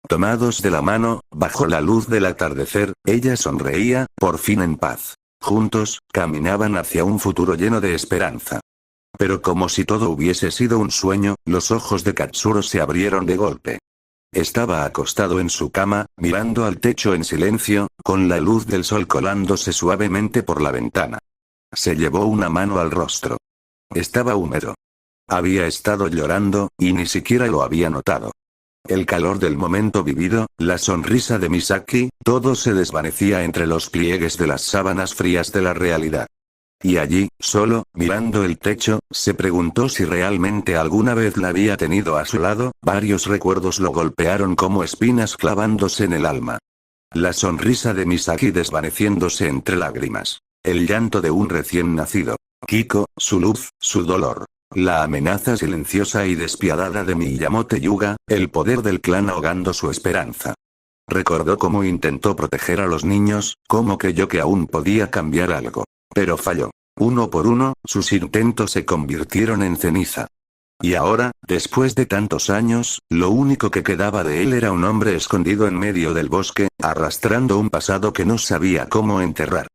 Tomados de la mano, bajo la luz del atardecer, ella sonreía, por fin en paz. Juntos, caminaban hacia un futuro lleno de esperanza. Pero como si todo hubiese sido un sueño, los ojos de Katsuro se abrieron de golpe. Estaba acostado en su cama, mirando al techo en silencio, con la luz del sol colándose suavemente por la ventana. Se llevó una mano al rostro. Estaba húmedo. Había estado llorando, y ni siquiera lo había notado. El calor del momento vivido, la sonrisa de Misaki, todo se desvanecía entre los pliegues de las sábanas frías de la realidad. Y allí, solo, mirando el techo, se preguntó si realmente alguna vez la había tenido a su lado. Varios recuerdos lo golpearon como espinas clavándose en el alma. La sonrisa de Misaki desvaneciéndose entre lágrimas. El llanto de un recién nacido. Kiko, su luz, su dolor. La amenaza silenciosa y despiadada de Miyamoto Yuga, el poder del clan ahogando su esperanza. Recordó cómo intentó proteger a los niños, cómo creyó que aún podía cambiar algo. Pero falló. Uno por uno, sus intentos se convirtieron en ceniza. Y ahora, después de tantos años, lo único que quedaba de él era un hombre escondido en medio del bosque, arrastrando un pasado que no sabía cómo enterrar.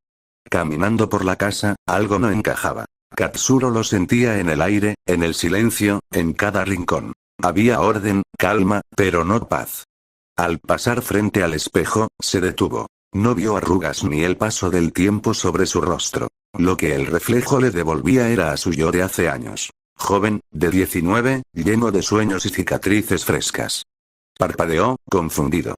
Caminando por la casa, algo no encajaba. Katsuro lo sentía en el aire, en el silencio, en cada rincón. Había orden, calma, pero no paz. Al pasar frente al espejo, se detuvo. No vio arrugas ni el paso del tiempo sobre su rostro. Lo que el reflejo le devolvía era a su yo de hace años. Joven, de 19, lleno de sueños y cicatrices frescas. Parpadeó, confundido.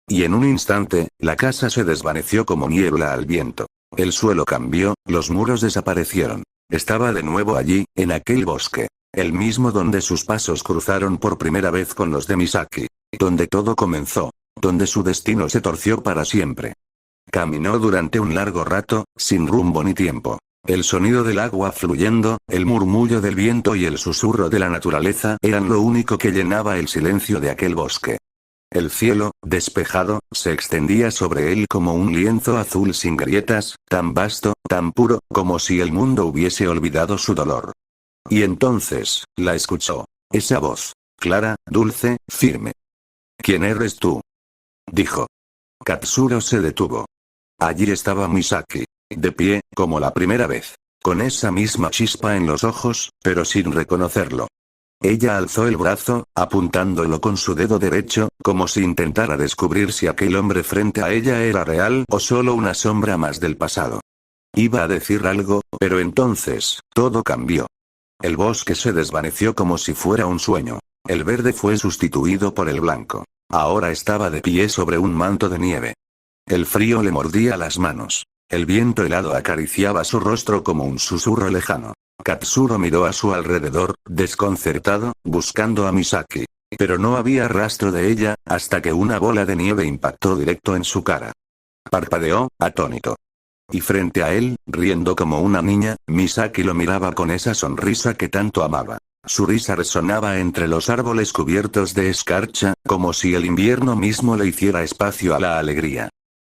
Y en un instante, la casa se desvaneció como niebla al viento. El suelo cambió, los muros desaparecieron. Estaba de nuevo allí, en aquel bosque. El mismo donde sus pasos cruzaron por primera vez con los de Misaki. Donde todo comenzó. Donde su destino se torció para siempre. Caminó durante un largo rato, sin rumbo ni tiempo. El sonido del agua fluyendo, el murmullo del viento y el susurro de la naturaleza eran lo único que llenaba el silencio de aquel bosque. El cielo, despejado, se extendía sobre él como un lienzo azul sin grietas, tan vasto, tan puro, como si el mundo hubiese olvidado su dolor. Y entonces, la escuchó. Esa voz. Clara, dulce, firme. ¿Quién eres tú?, dijo. Katsuro se detuvo. Allí estaba Misaki. De pie, como la primera vez. Con esa misma chispa en los ojos, pero sin reconocerlo. Ella alzó el brazo, apuntándolo con su dedo derecho, como si intentara descubrir si aquel hombre frente a ella era real o solo una sombra más del pasado. Iba a decir algo, pero entonces, todo cambió. El bosque se desvaneció como si fuera un sueño. El verde fue sustituido por el blanco. Ahora estaba de pie sobre un manto de nieve. El frío le mordía las manos. El viento helado acariciaba su rostro como un susurro lejano. Katsuro miró a su alrededor, desconcertado, buscando a Misaki. Pero no había rastro de ella, hasta que una bola de nieve impactó directo en su cara. Parpadeó, atónito. Y frente a él, riendo como una niña, Misaki lo miraba con esa sonrisa que tanto amaba. Su risa resonaba entre los árboles cubiertos de escarcha, como si el invierno mismo le hiciera espacio a la alegría.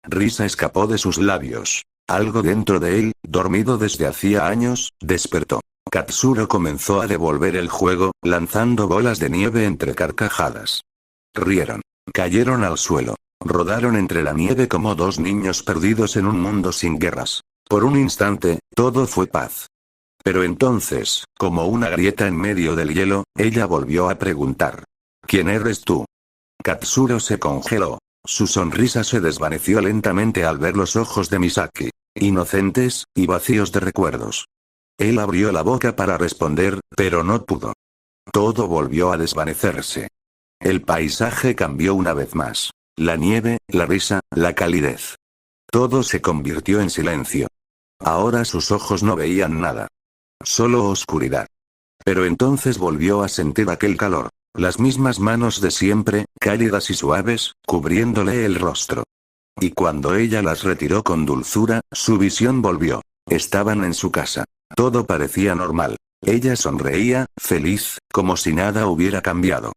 Risa escapó de sus labios. Algo dentro de él, dormido desde hacía años, despertó. Katsuro comenzó a devolver el juego, lanzando bolas de nieve entre carcajadas. Rieron. Cayeron al suelo. Rodaron entre la nieve como dos niños perdidos en un mundo sin guerras. Por un instante, todo fue paz. Pero entonces, como una grieta en medio del hielo, ella volvió a preguntar. ¿Quién eres tú? Katsuro se congeló. Su sonrisa se desvaneció lentamente al ver los ojos de Misaki. Inocentes, y vacíos de recuerdos. Él abrió la boca para responder, pero no pudo. Todo volvió a desvanecerse. El paisaje cambió una vez más. La nieve, la risa, la calidez. Todo se convirtió en silencio. Ahora sus ojos no veían nada. Solo oscuridad. Pero entonces volvió a sentir aquel calor. Las mismas manos de siempre, cálidas y suaves, cubriéndole el rostro. Y cuando ella las retiró con dulzura, su visión volvió. Estaban en su casa. Todo parecía normal. Ella sonreía, feliz, como si nada hubiera cambiado.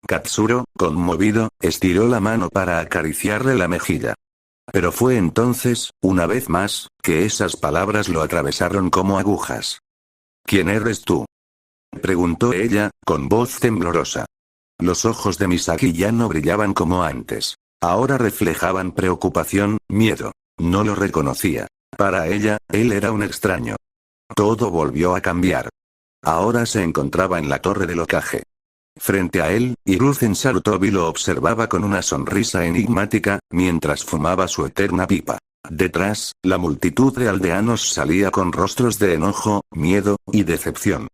Katsuro, conmovido, estiró la mano para acariciarle la mejilla. Pero fue entonces, una vez más, que esas palabras lo atravesaron como agujas. ¿Quién eres tú? Preguntó ella, con voz temblorosa. Los ojos de Misaki ya no brillaban como antes. Ahora reflejaban preocupación, miedo. No lo reconocía. Para ella, él era un extraño. Todo volvió a cambiar. Ahora se encontraba en la torre del Hokage. Frente a él, Hiruzen Sarutobi lo observaba con una sonrisa enigmática, mientras fumaba su eterna pipa. Detrás, la multitud de aldeanos salía con rostros de enojo, miedo, y decepción.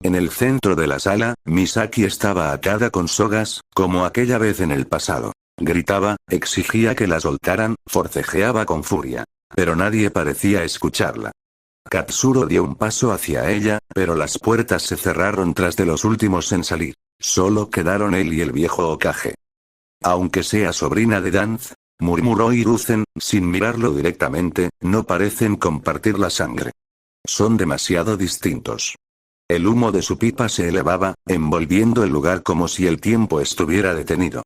En el centro de la sala, Misaki estaba atada con sogas, como aquella vez en el pasado. Gritaba, exigía que la soltaran, forcejeaba con furia. Pero nadie parecía escucharla. Katsuro dio un paso hacia ella, pero las puertas se cerraron tras de los últimos en salir. Solo quedaron él y el viejo Hokage. Aunque sea sobrina de Danz, murmuró Hiruzen, sin mirarlo directamente, no parecen compartir la sangre. Son demasiado distintos. El humo de su pipa se elevaba, envolviendo el lugar como si el tiempo estuviera detenido.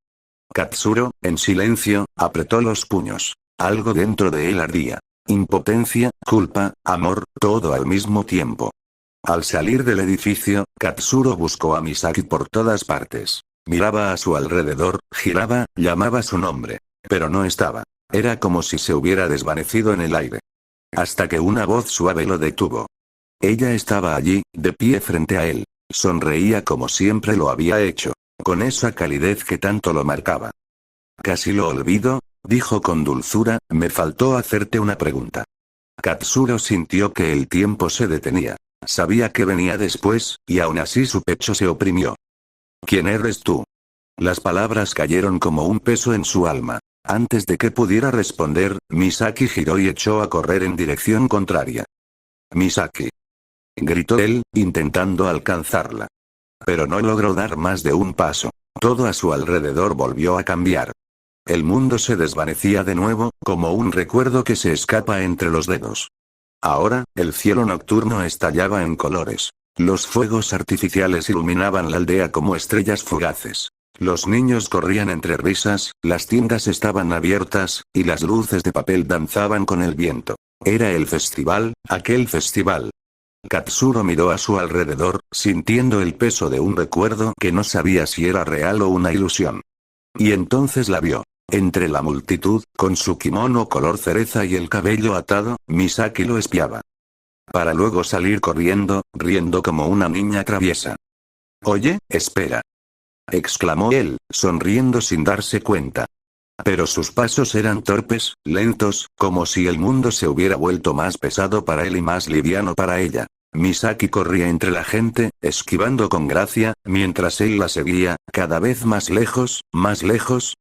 Katsuro, en silencio, apretó los puños. Algo dentro de él ardía. Impotencia, culpa, amor, todo al mismo tiempo. Al salir del edificio, Katsuro buscó a Misaki por todas partes. Miraba a su alrededor, giraba, llamaba su nombre. Pero no estaba. Era como si se hubiera desvanecido en el aire. Hasta que una voz suave lo detuvo. Ella estaba allí, de pie frente a él. Sonreía como siempre lo había hecho. Con esa calidez que tanto lo marcaba. Casi lo olvido, dijo con dulzura, me faltó hacerte una pregunta. Katsuro sintió que el tiempo se detenía. Sabía que venía después, y aún así su pecho se oprimió. ¿Quién eres tú? Las palabras cayeron como un peso en su alma. Antes de que pudiera responder, Misaki giró y echó a correr en dirección contraria. Misaki. Gritó él, intentando alcanzarla. Pero no logró dar más de un paso. Todo a su alrededor volvió a cambiar. El mundo se desvanecía de nuevo, como un recuerdo que se escapa entre los dedos. Ahora, el cielo nocturno estallaba en colores. Los fuegos artificiales iluminaban la aldea como estrellas fugaces. Los niños corrían entre risas, las tiendas estaban abiertas, y las luces de papel danzaban con el viento. Era el festival, aquel festival. Katsuro miró a su alrededor, sintiendo el peso de un recuerdo que no sabía si era real o una ilusión. Y entonces la vio. Entre la multitud, con su kimono color cereza y el cabello atado, Misaki lo espiaba. Para luego salir corriendo, riendo como una niña traviesa. «Oye, espera», exclamó él, sonriendo sin darse cuenta. Pero sus pasos eran torpes, lentos, como si el mundo se hubiera vuelto más pesado para él y más liviano para ella. Misaki corría entre la gente, esquivando con gracia, mientras él la seguía, cada vez más lejos,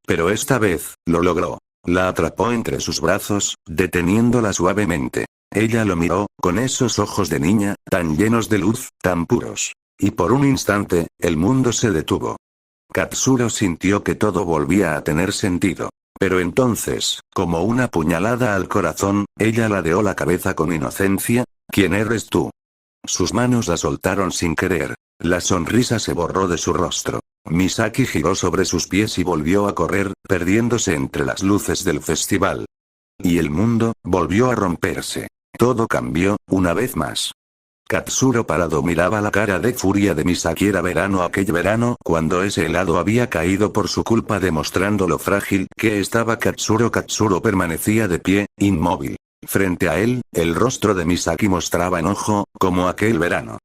pero esta vez, lo logró. La atrapó entre sus brazos, deteniéndola suavemente. Ella lo miró, con esos ojos de niña, tan llenos de luz, tan puros. Y por un instante, el mundo se detuvo. Katsuro sintió que todo volvía a tener sentido. Pero entonces, como una puñalada al corazón, ella ladeó la cabeza con inocencia. ¿Quién eres tú? Sus manos la soltaron sin querer. La sonrisa se borró de su rostro. Misaki giró sobre sus pies y volvió a correr, perdiéndose entre las luces del festival. Y el mundo volvió a romperse. Todo cambió, una vez más. Katsuro parado miraba la cara de furia de Misaki. Era verano aquel verano cuando ese helado había caído por su culpa, demostrando lo frágil que estaba Katsuro. Katsuro permanecía de pie, inmóvil. Frente a él, el rostro de Misaki mostraba enojo, como aquel verano.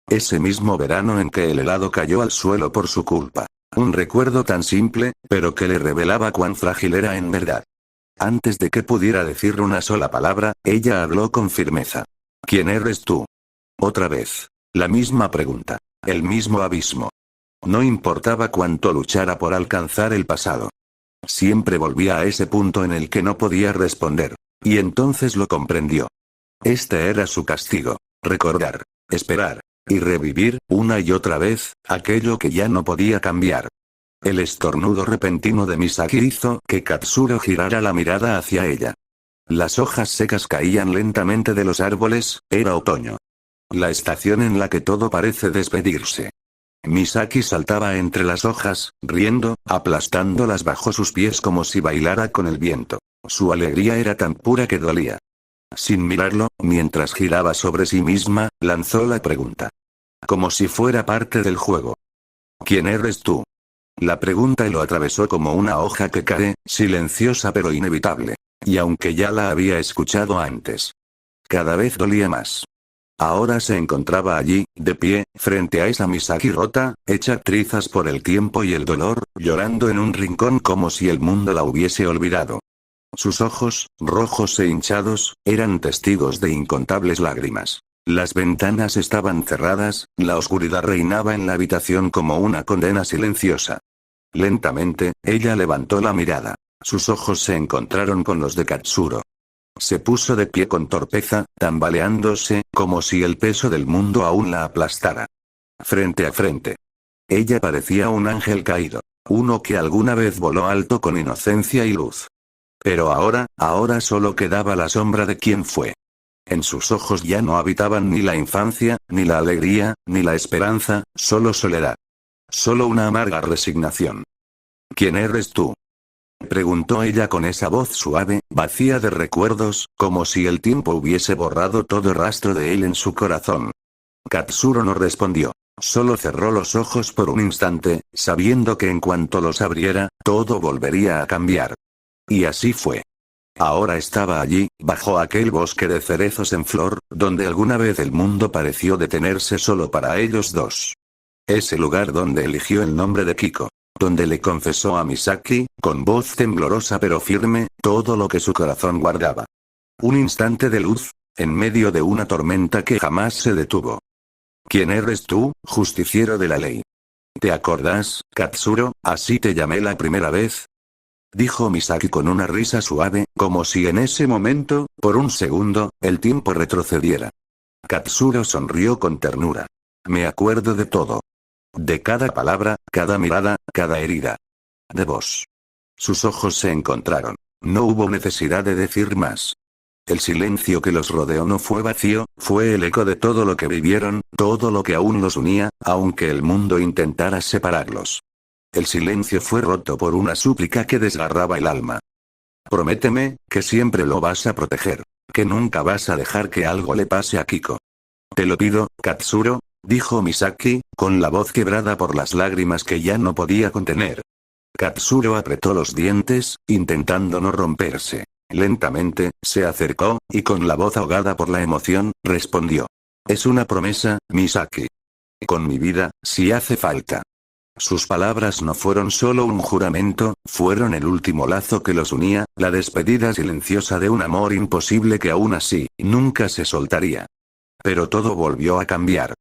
Ese mismo verano en que el helado cayó al suelo por su culpa. Un recuerdo tan simple, pero que le revelaba cuán frágil era en verdad. Antes de que pudiera decir una sola palabra, ella habló con firmeza. ¿Quién eres tú? Otra vez. La misma pregunta. El mismo abismo. No importaba cuánto luchara por alcanzar el pasado. Siempre volvía a ese punto en el que no podía responder. Y entonces lo comprendió. Este era su castigo. Recordar. Esperar. Y revivir, una y otra vez, aquello que ya no podía cambiar. El estornudo repentino de Misaki hizo que Katsuro girara la mirada hacia ella. Las hojas secas caían lentamente de los árboles, era otoño. La estación en la que todo parece despedirse. Misaki saltaba entre las hojas, riendo, aplastándolas bajo sus pies como si bailara con el viento. Su alegría era tan pura que dolía. Sin mirarlo, mientras giraba sobre sí misma, lanzó la pregunta. Como si fuera parte del juego. ¿Quién eres tú? La pregunta lo atravesó como una hoja que cae, silenciosa pero inevitable. Y aunque ya la había escuchado antes. Cada vez dolía más. Ahora se encontraba allí, de pie, frente a esa Misaki rota, hecha trizas por el tiempo y el dolor, llorando en un rincón como si el mundo la hubiese olvidado. Sus ojos, rojos e hinchados, eran testigos de incontables lágrimas. Las ventanas estaban cerradas, la oscuridad reinaba en la habitación como una condena silenciosa. Lentamente, ella levantó la mirada. Sus ojos se encontraron con los de Katsuro. Se puso de pie con torpeza, tambaleándose, como si el peso del mundo aún la aplastara. Frente a frente. Ella parecía un ángel caído. Uno que alguna vez voló alto con inocencia y luz. Pero ahora solo quedaba la sombra de quien fue. En sus ojos ya no habitaban ni la infancia, ni la alegría, ni la esperanza, solo soledad. Solo una amarga resignación. ¿Quién eres tú? Preguntó ella con esa voz suave, vacía de recuerdos, como si el tiempo hubiese borrado todo rastro de él en su corazón. Katsuro no respondió. Solo cerró los ojos por un instante, sabiendo que en cuanto los abriera, todo volvería a cambiar. Y así fue. Ahora estaba allí, bajo aquel bosque de cerezos en flor, donde alguna vez el mundo pareció detenerse solo para ellos dos. Ese lugar donde eligió el nombre de Kiko. Donde le confesó a Misaki, con voz temblorosa pero firme, todo lo que su corazón guardaba. Un instante de luz, en medio de una tormenta que jamás se detuvo. ¿Quién eres tú, justiciero de la ley? ¿Te acordás, Katsuro, así te llamé la primera vez? Dijo Misaki con una risa suave, como si en ese momento, por un segundo, el tiempo retrocediera. Katsuro sonrió con ternura. Me acuerdo de todo. De cada palabra, cada mirada, cada herida. De vos. Sus ojos se encontraron. No hubo necesidad de decir más. El silencio que los rodeó no fue vacío, fue el eco de todo lo que vivieron, todo lo que aún los unía, aunque el mundo intentara separarlos. El silencio fue roto por una súplica que desgarraba el alma. Prométeme, que siempre lo vas a proteger. Que nunca vas a dejar que algo le pase a Kiko. Te lo pido, Katsuro, dijo Misaki, con la voz quebrada por las lágrimas que ya no podía contener. Katsuro apretó los dientes, intentando no romperse. Lentamente, se acercó, y con la voz ahogada por la emoción, respondió. Es una promesa, Misaki. Con mi vida, si hace falta. Sus palabras no fueron solo un juramento, fueron el último lazo que los unía, la despedida silenciosa de un amor imposible que aún así, nunca se soltaría. Pero todo volvió a cambiar.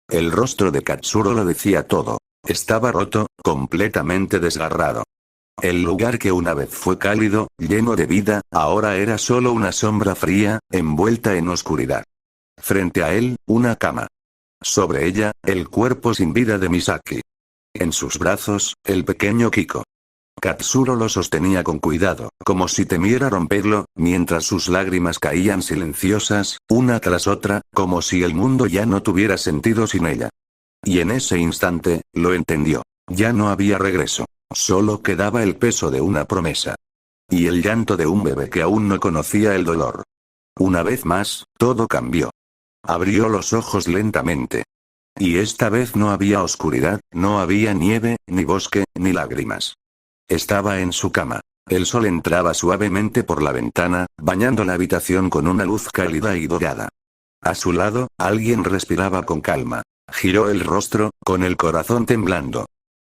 El rostro de Katsuro lo decía todo. Estaba roto, completamente desgarrado. El lugar que una vez fue cálido, lleno de vida, ahora era solo una sombra fría, envuelta en oscuridad. Frente a él, una cama. Sobre ella, el cuerpo sin vida de Misaki. En sus brazos, el pequeño Kiko. Katsuro lo sostenía con cuidado, como si temiera romperlo, mientras sus lágrimas caían silenciosas, una tras otra, como si el mundo ya no tuviera sentido sin ella. Y en ese instante, lo entendió. Ya no había regreso. Solo quedaba el peso de una promesa. Y el llanto de un bebé que aún no conocía el dolor. Una vez más, todo cambió. Abrió los ojos lentamente. Y esta vez no había oscuridad, no había nieve, ni bosque, ni lágrimas. Estaba en su cama. El sol entraba suavemente por la ventana, bañando la habitación con una luz cálida y dorada. A su lado, alguien respiraba con calma. Giró el rostro, con el corazón temblando.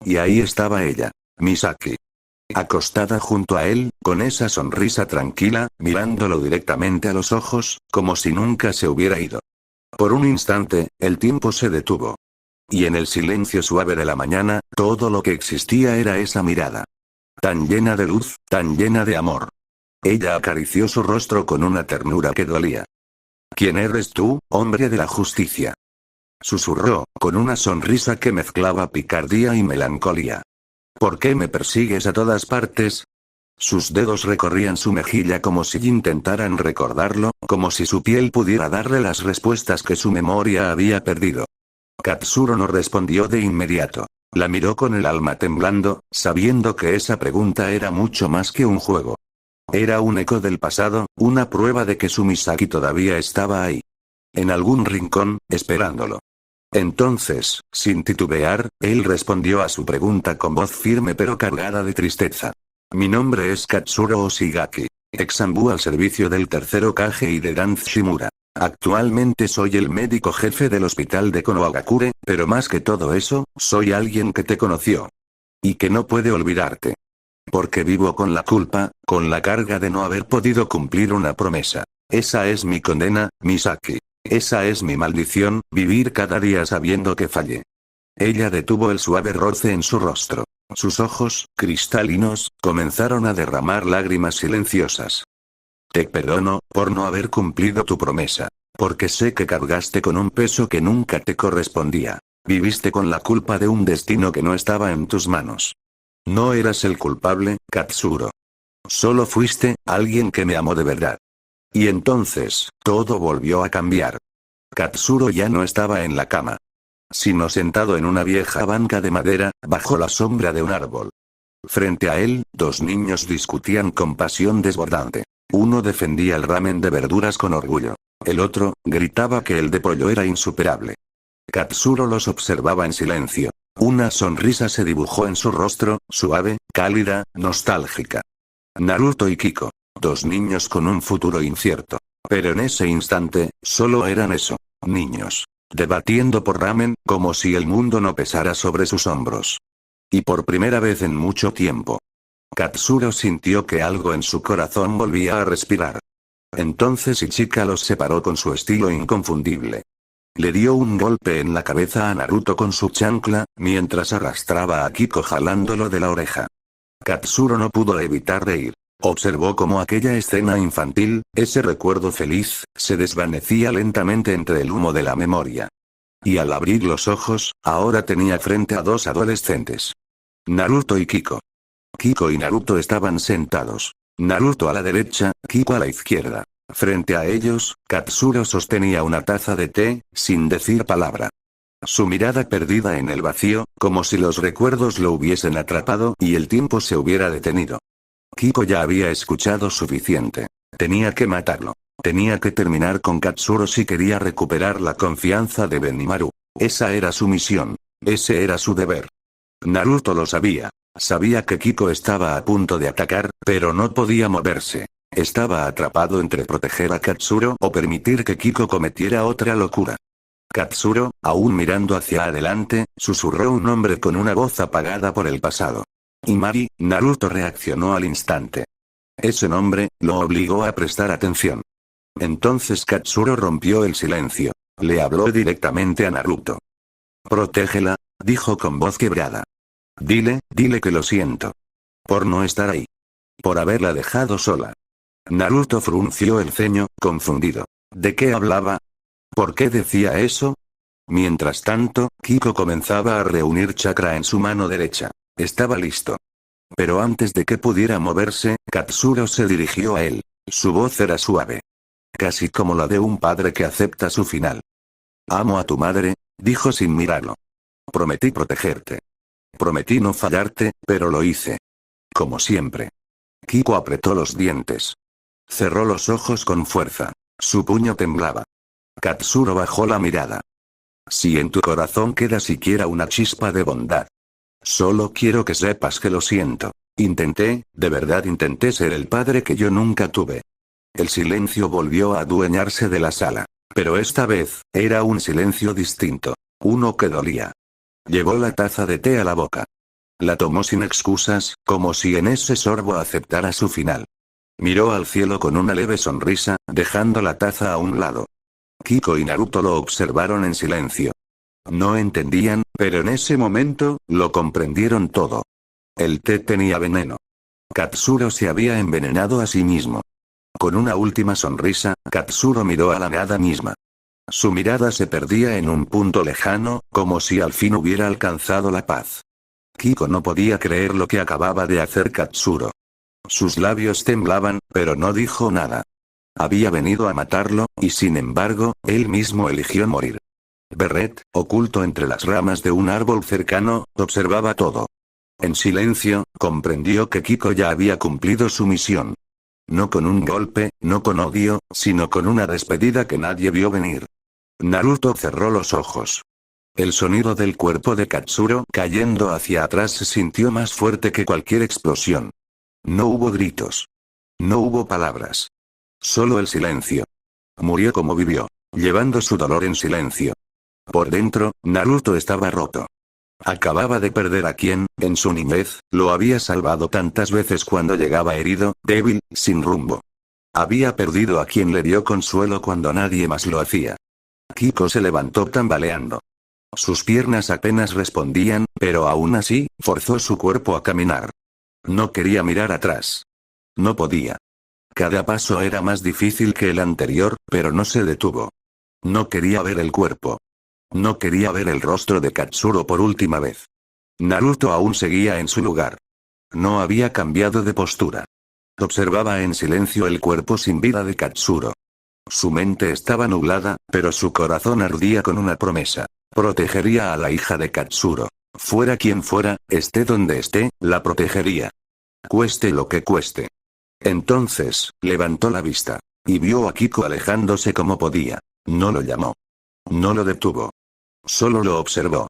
Y ahí estaba ella, Misaki. Acostada junto a él, con esa sonrisa tranquila, mirándolo directamente a los ojos, como si nunca se hubiera ido. Por un instante, el tiempo se detuvo. Y en el silencio suave de la mañana, todo lo que existía era esa mirada. Tan llena de luz, tan llena de amor. Ella acarició su rostro con una ternura que dolía. ¿Quién eres tú, hombre de la justicia? Susurró, con una sonrisa que mezclaba picardía y melancolía. ¿Por qué me persigues a todas partes? Sus dedos recorrían su mejilla como si intentaran recordarlo, como si su piel pudiera darle las respuestas que su memoria había perdido. Katsuro no respondió de inmediato. La miró con el alma temblando, sabiendo que esa pregunta era mucho más que un juego. Era un eco del pasado, una prueba de que su Misaki todavía estaba ahí. En algún rincón, esperándolo. Entonces, sin titubear, él respondió a su pregunta con voz firme pero cargada de tristeza. Mi nombre es Katsuro Oshigaki. Ex-Anbu al servicio del tercer Hokage y de Dan Shimura. Actualmente soy el médico jefe del hospital de Konohagakure, pero más que todo eso, soy alguien que te conoció. Y que no puede olvidarte. Porque vivo con la culpa, con la carga de no haber podido cumplir una promesa. Esa es mi condena, Misaki. Esa es mi maldición, vivir cada día sabiendo que fallé. Ella detuvo el suave roce en su rostro. Sus ojos, cristalinos, comenzaron a derramar lágrimas silenciosas. Te perdono, por no haber cumplido tu promesa. Porque sé que cargaste con un peso que nunca te correspondía. Viviste con la culpa de un destino que no estaba en tus manos. No eras el culpable, Katsuro. Solo fuiste, alguien que me amó de verdad. Y entonces, todo volvió a cambiar. Katsuro ya no estaba en la cama, sino sentado en una vieja banca de madera, bajo la sombra de un árbol. Frente a él, dos niños discutían con pasión desbordante. Uno defendía el ramen de verduras con orgullo. El otro, gritaba que el de pollo era insuperable. Katsuro los observaba en silencio. Una sonrisa se dibujó en su rostro, suave, cálida, nostálgica. Naruto y Kiko. Dos niños con un futuro incierto. Pero en ese instante, solo eran eso, niños. Debatiendo por ramen, como si el mundo no pesara sobre sus hombros. Y por primera vez en mucho tiempo, Katsuro sintió que algo en su corazón volvía a respirar. Entonces Ichika los separó con su estilo inconfundible. Le dio un golpe en la cabeza a Naruto con su chancla, mientras arrastraba a Kiko jalándolo de la oreja. Katsuro no pudo evitar reír. Observó cómo aquella escena infantil, ese recuerdo feliz, se desvanecía lentamente entre el humo de la memoria. Y al abrir los ojos, ahora tenía frente a dos adolescentes. Naruto y Kiko. Kiko y Naruto estaban sentados. Naruto a la derecha, Kiko a la izquierda. Frente a ellos, Katsuro sostenía una taza de té, sin decir palabra. Su mirada perdida en el vacío, como si los recuerdos lo hubiesen atrapado y el tiempo se hubiera detenido. Kiko ya había escuchado suficiente. Tenía que matarlo. Tenía que terminar con Katsuro si quería recuperar la confianza de Benimaru. Esa era su misión. Ese era su deber. Naruto lo sabía. Sabía que Kiko estaba a punto de atacar, pero no podía moverse. Estaba atrapado entre proteger a Katsuro o permitir que Kiko cometiera otra locura. Katsuro, aún mirando hacia adelante, susurró un nombre con una voz apagada por el pasado. Imari. Naruto reaccionó al instante. Ese nombre, lo obligó a prestar atención. Entonces Katsuro rompió el silencio. Le habló directamente a Naruto. Protégela, dijo con voz quebrada. Dile que lo siento. Por no estar ahí. Por haberla dejado sola. Naruto frunció el ceño, confundido. ¿De qué hablaba? ¿Por qué decía eso? Mientras tanto, Kiko comenzaba a reunir chakra en su mano derecha. Estaba listo. Pero antes de que pudiera moverse, Katsuro se dirigió a él. Su voz era suave. Casi como la de un padre que acepta su final. Amo a tu madre, dijo sin mirarlo. Prometí protegerte. Prometí no fallarte, pero lo hice. Como siempre. Kiko apretó los dientes. Cerró los ojos con fuerza. Su puño temblaba. Katsuro bajó la mirada. Si en tu corazón queda siquiera una chispa de bondad. Solo quiero que sepas que lo siento. Intenté, de verdad intenté ser el padre que yo nunca tuve. El silencio volvió a adueñarse de la sala. Pero esta vez, era un silencio distinto. Uno que dolía. Llevó la taza de té a la boca. La tomó sin excusas, como si en ese sorbo aceptara su final. Miró al cielo con una leve sonrisa, dejando la taza a un lado. Kiko y Naruto lo observaron en silencio. No entendían, pero en ese momento, lo comprendieron todo. El té tenía veneno. Katsuro se había envenenado a sí mismo. Con una última sonrisa, Katsuro miró a la nada misma. Su mirada se perdía en un punto lejano, como si al fin hubiera alcanzado la paz. Kiko no podía creer lo que acababa de hacer Katsuro. Sus labios temblaban, pero no dijo nada. Había venido a matarlo, y sin embargo, él mismo eligió morir. Berret, oculto entre las ramas de un árbol cercano, observaba todo. En silencio, comprendió que Kiko ya había cumplido su misión. No con un golpe, no con odio, sino con una despedida que nadie vio venir. Naruto cerró los ojos. El sonido del cuerpo de Katsuro cayendo hacia atrás se sintió más fuerte que cualquier explosión. No hubo gritos. No hubo palabras. Solo el silencio. Murió como vivió, llevando su dolor en silencio. Por dentro, Naruto estaba roto. Acababa de perder a quien, en su niñez, lo había salvado tantas veces cuando llegaba herido, débil, sin rumbo. Había perdido a quien le dio consuelo cuando nadie más lo hacía. Kiko se levantó tambaleando. Sus piernas apenas respondían, pero aún así, forzó su cuerpo a caminar. No quería mirar atrás. No podía. Cada paso era más difícil que el anterior, pero no se detuvo. No quería ver el cuerpo. No quería ver el rostro de Katsuro por última vez. Naruto aún seguía en su lugar. No había cambiado de postura. Observaba en silencio el cuerpo sin vida de Katsuro. Su mente estaba nublada, pero su corazón ardía con una promesa. Protegería a la hija de Katsuro. Fuera quien fuera, esté donde esté, la protegería. Cueste lo que cueste. Entonces, levantó la vista. Y vio a Kiko alejándose como podía. No lo llamó. No lo detuvo. Solo lo observó.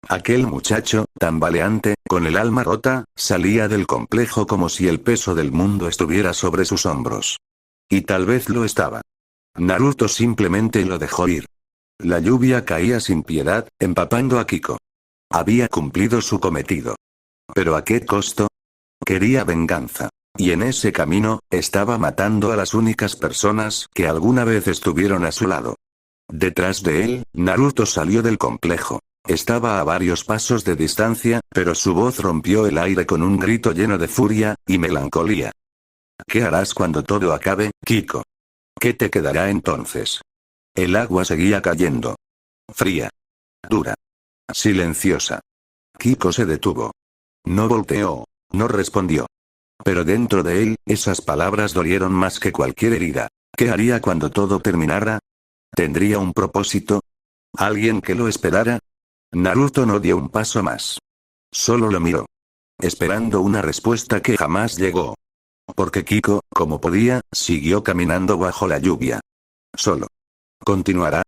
Aquel muchacho, tambaleante, con el alma rota, salía del complejo como si el peso del mundo estuviera sobre sus hombros. Y tal vez lo estaba. Naruto simplemente lo dejó ir. La lluvia caía sin piedad, empapando a Kiko. Había cumplido su cometido. ¿Pero a qué costo? Quería venganza. Y en ese camino, estaba matando a las únicas personas que alguna vez estuvieron a su lado. Detrás de él, Naruto salió del complejo. Estaba a varios pasos de distancia, pero su voz rompió el aire con un grito lleno de furia y melancolía. ¿Qué harás cuando todo acabe, Kiko? ¿Qué te quedará entonces? El agua seguía cayendo. Fría. Dura. Silenciosa. Kiko se detuvo. No volteó. No respondió. Pero dentro de él, esas palabras dolieron más que cualquier herida. ¿Qué haría cuando todo terminara? ¿Tendría un propósito? ¿Alguien que lo esperara? Naruto no dio un paso más. Solo lo miró. Esperando una respuesta que jamás llegó. Porque Kiko, como podía, siguió caminando bajo la lluvia. Solo. Continuará.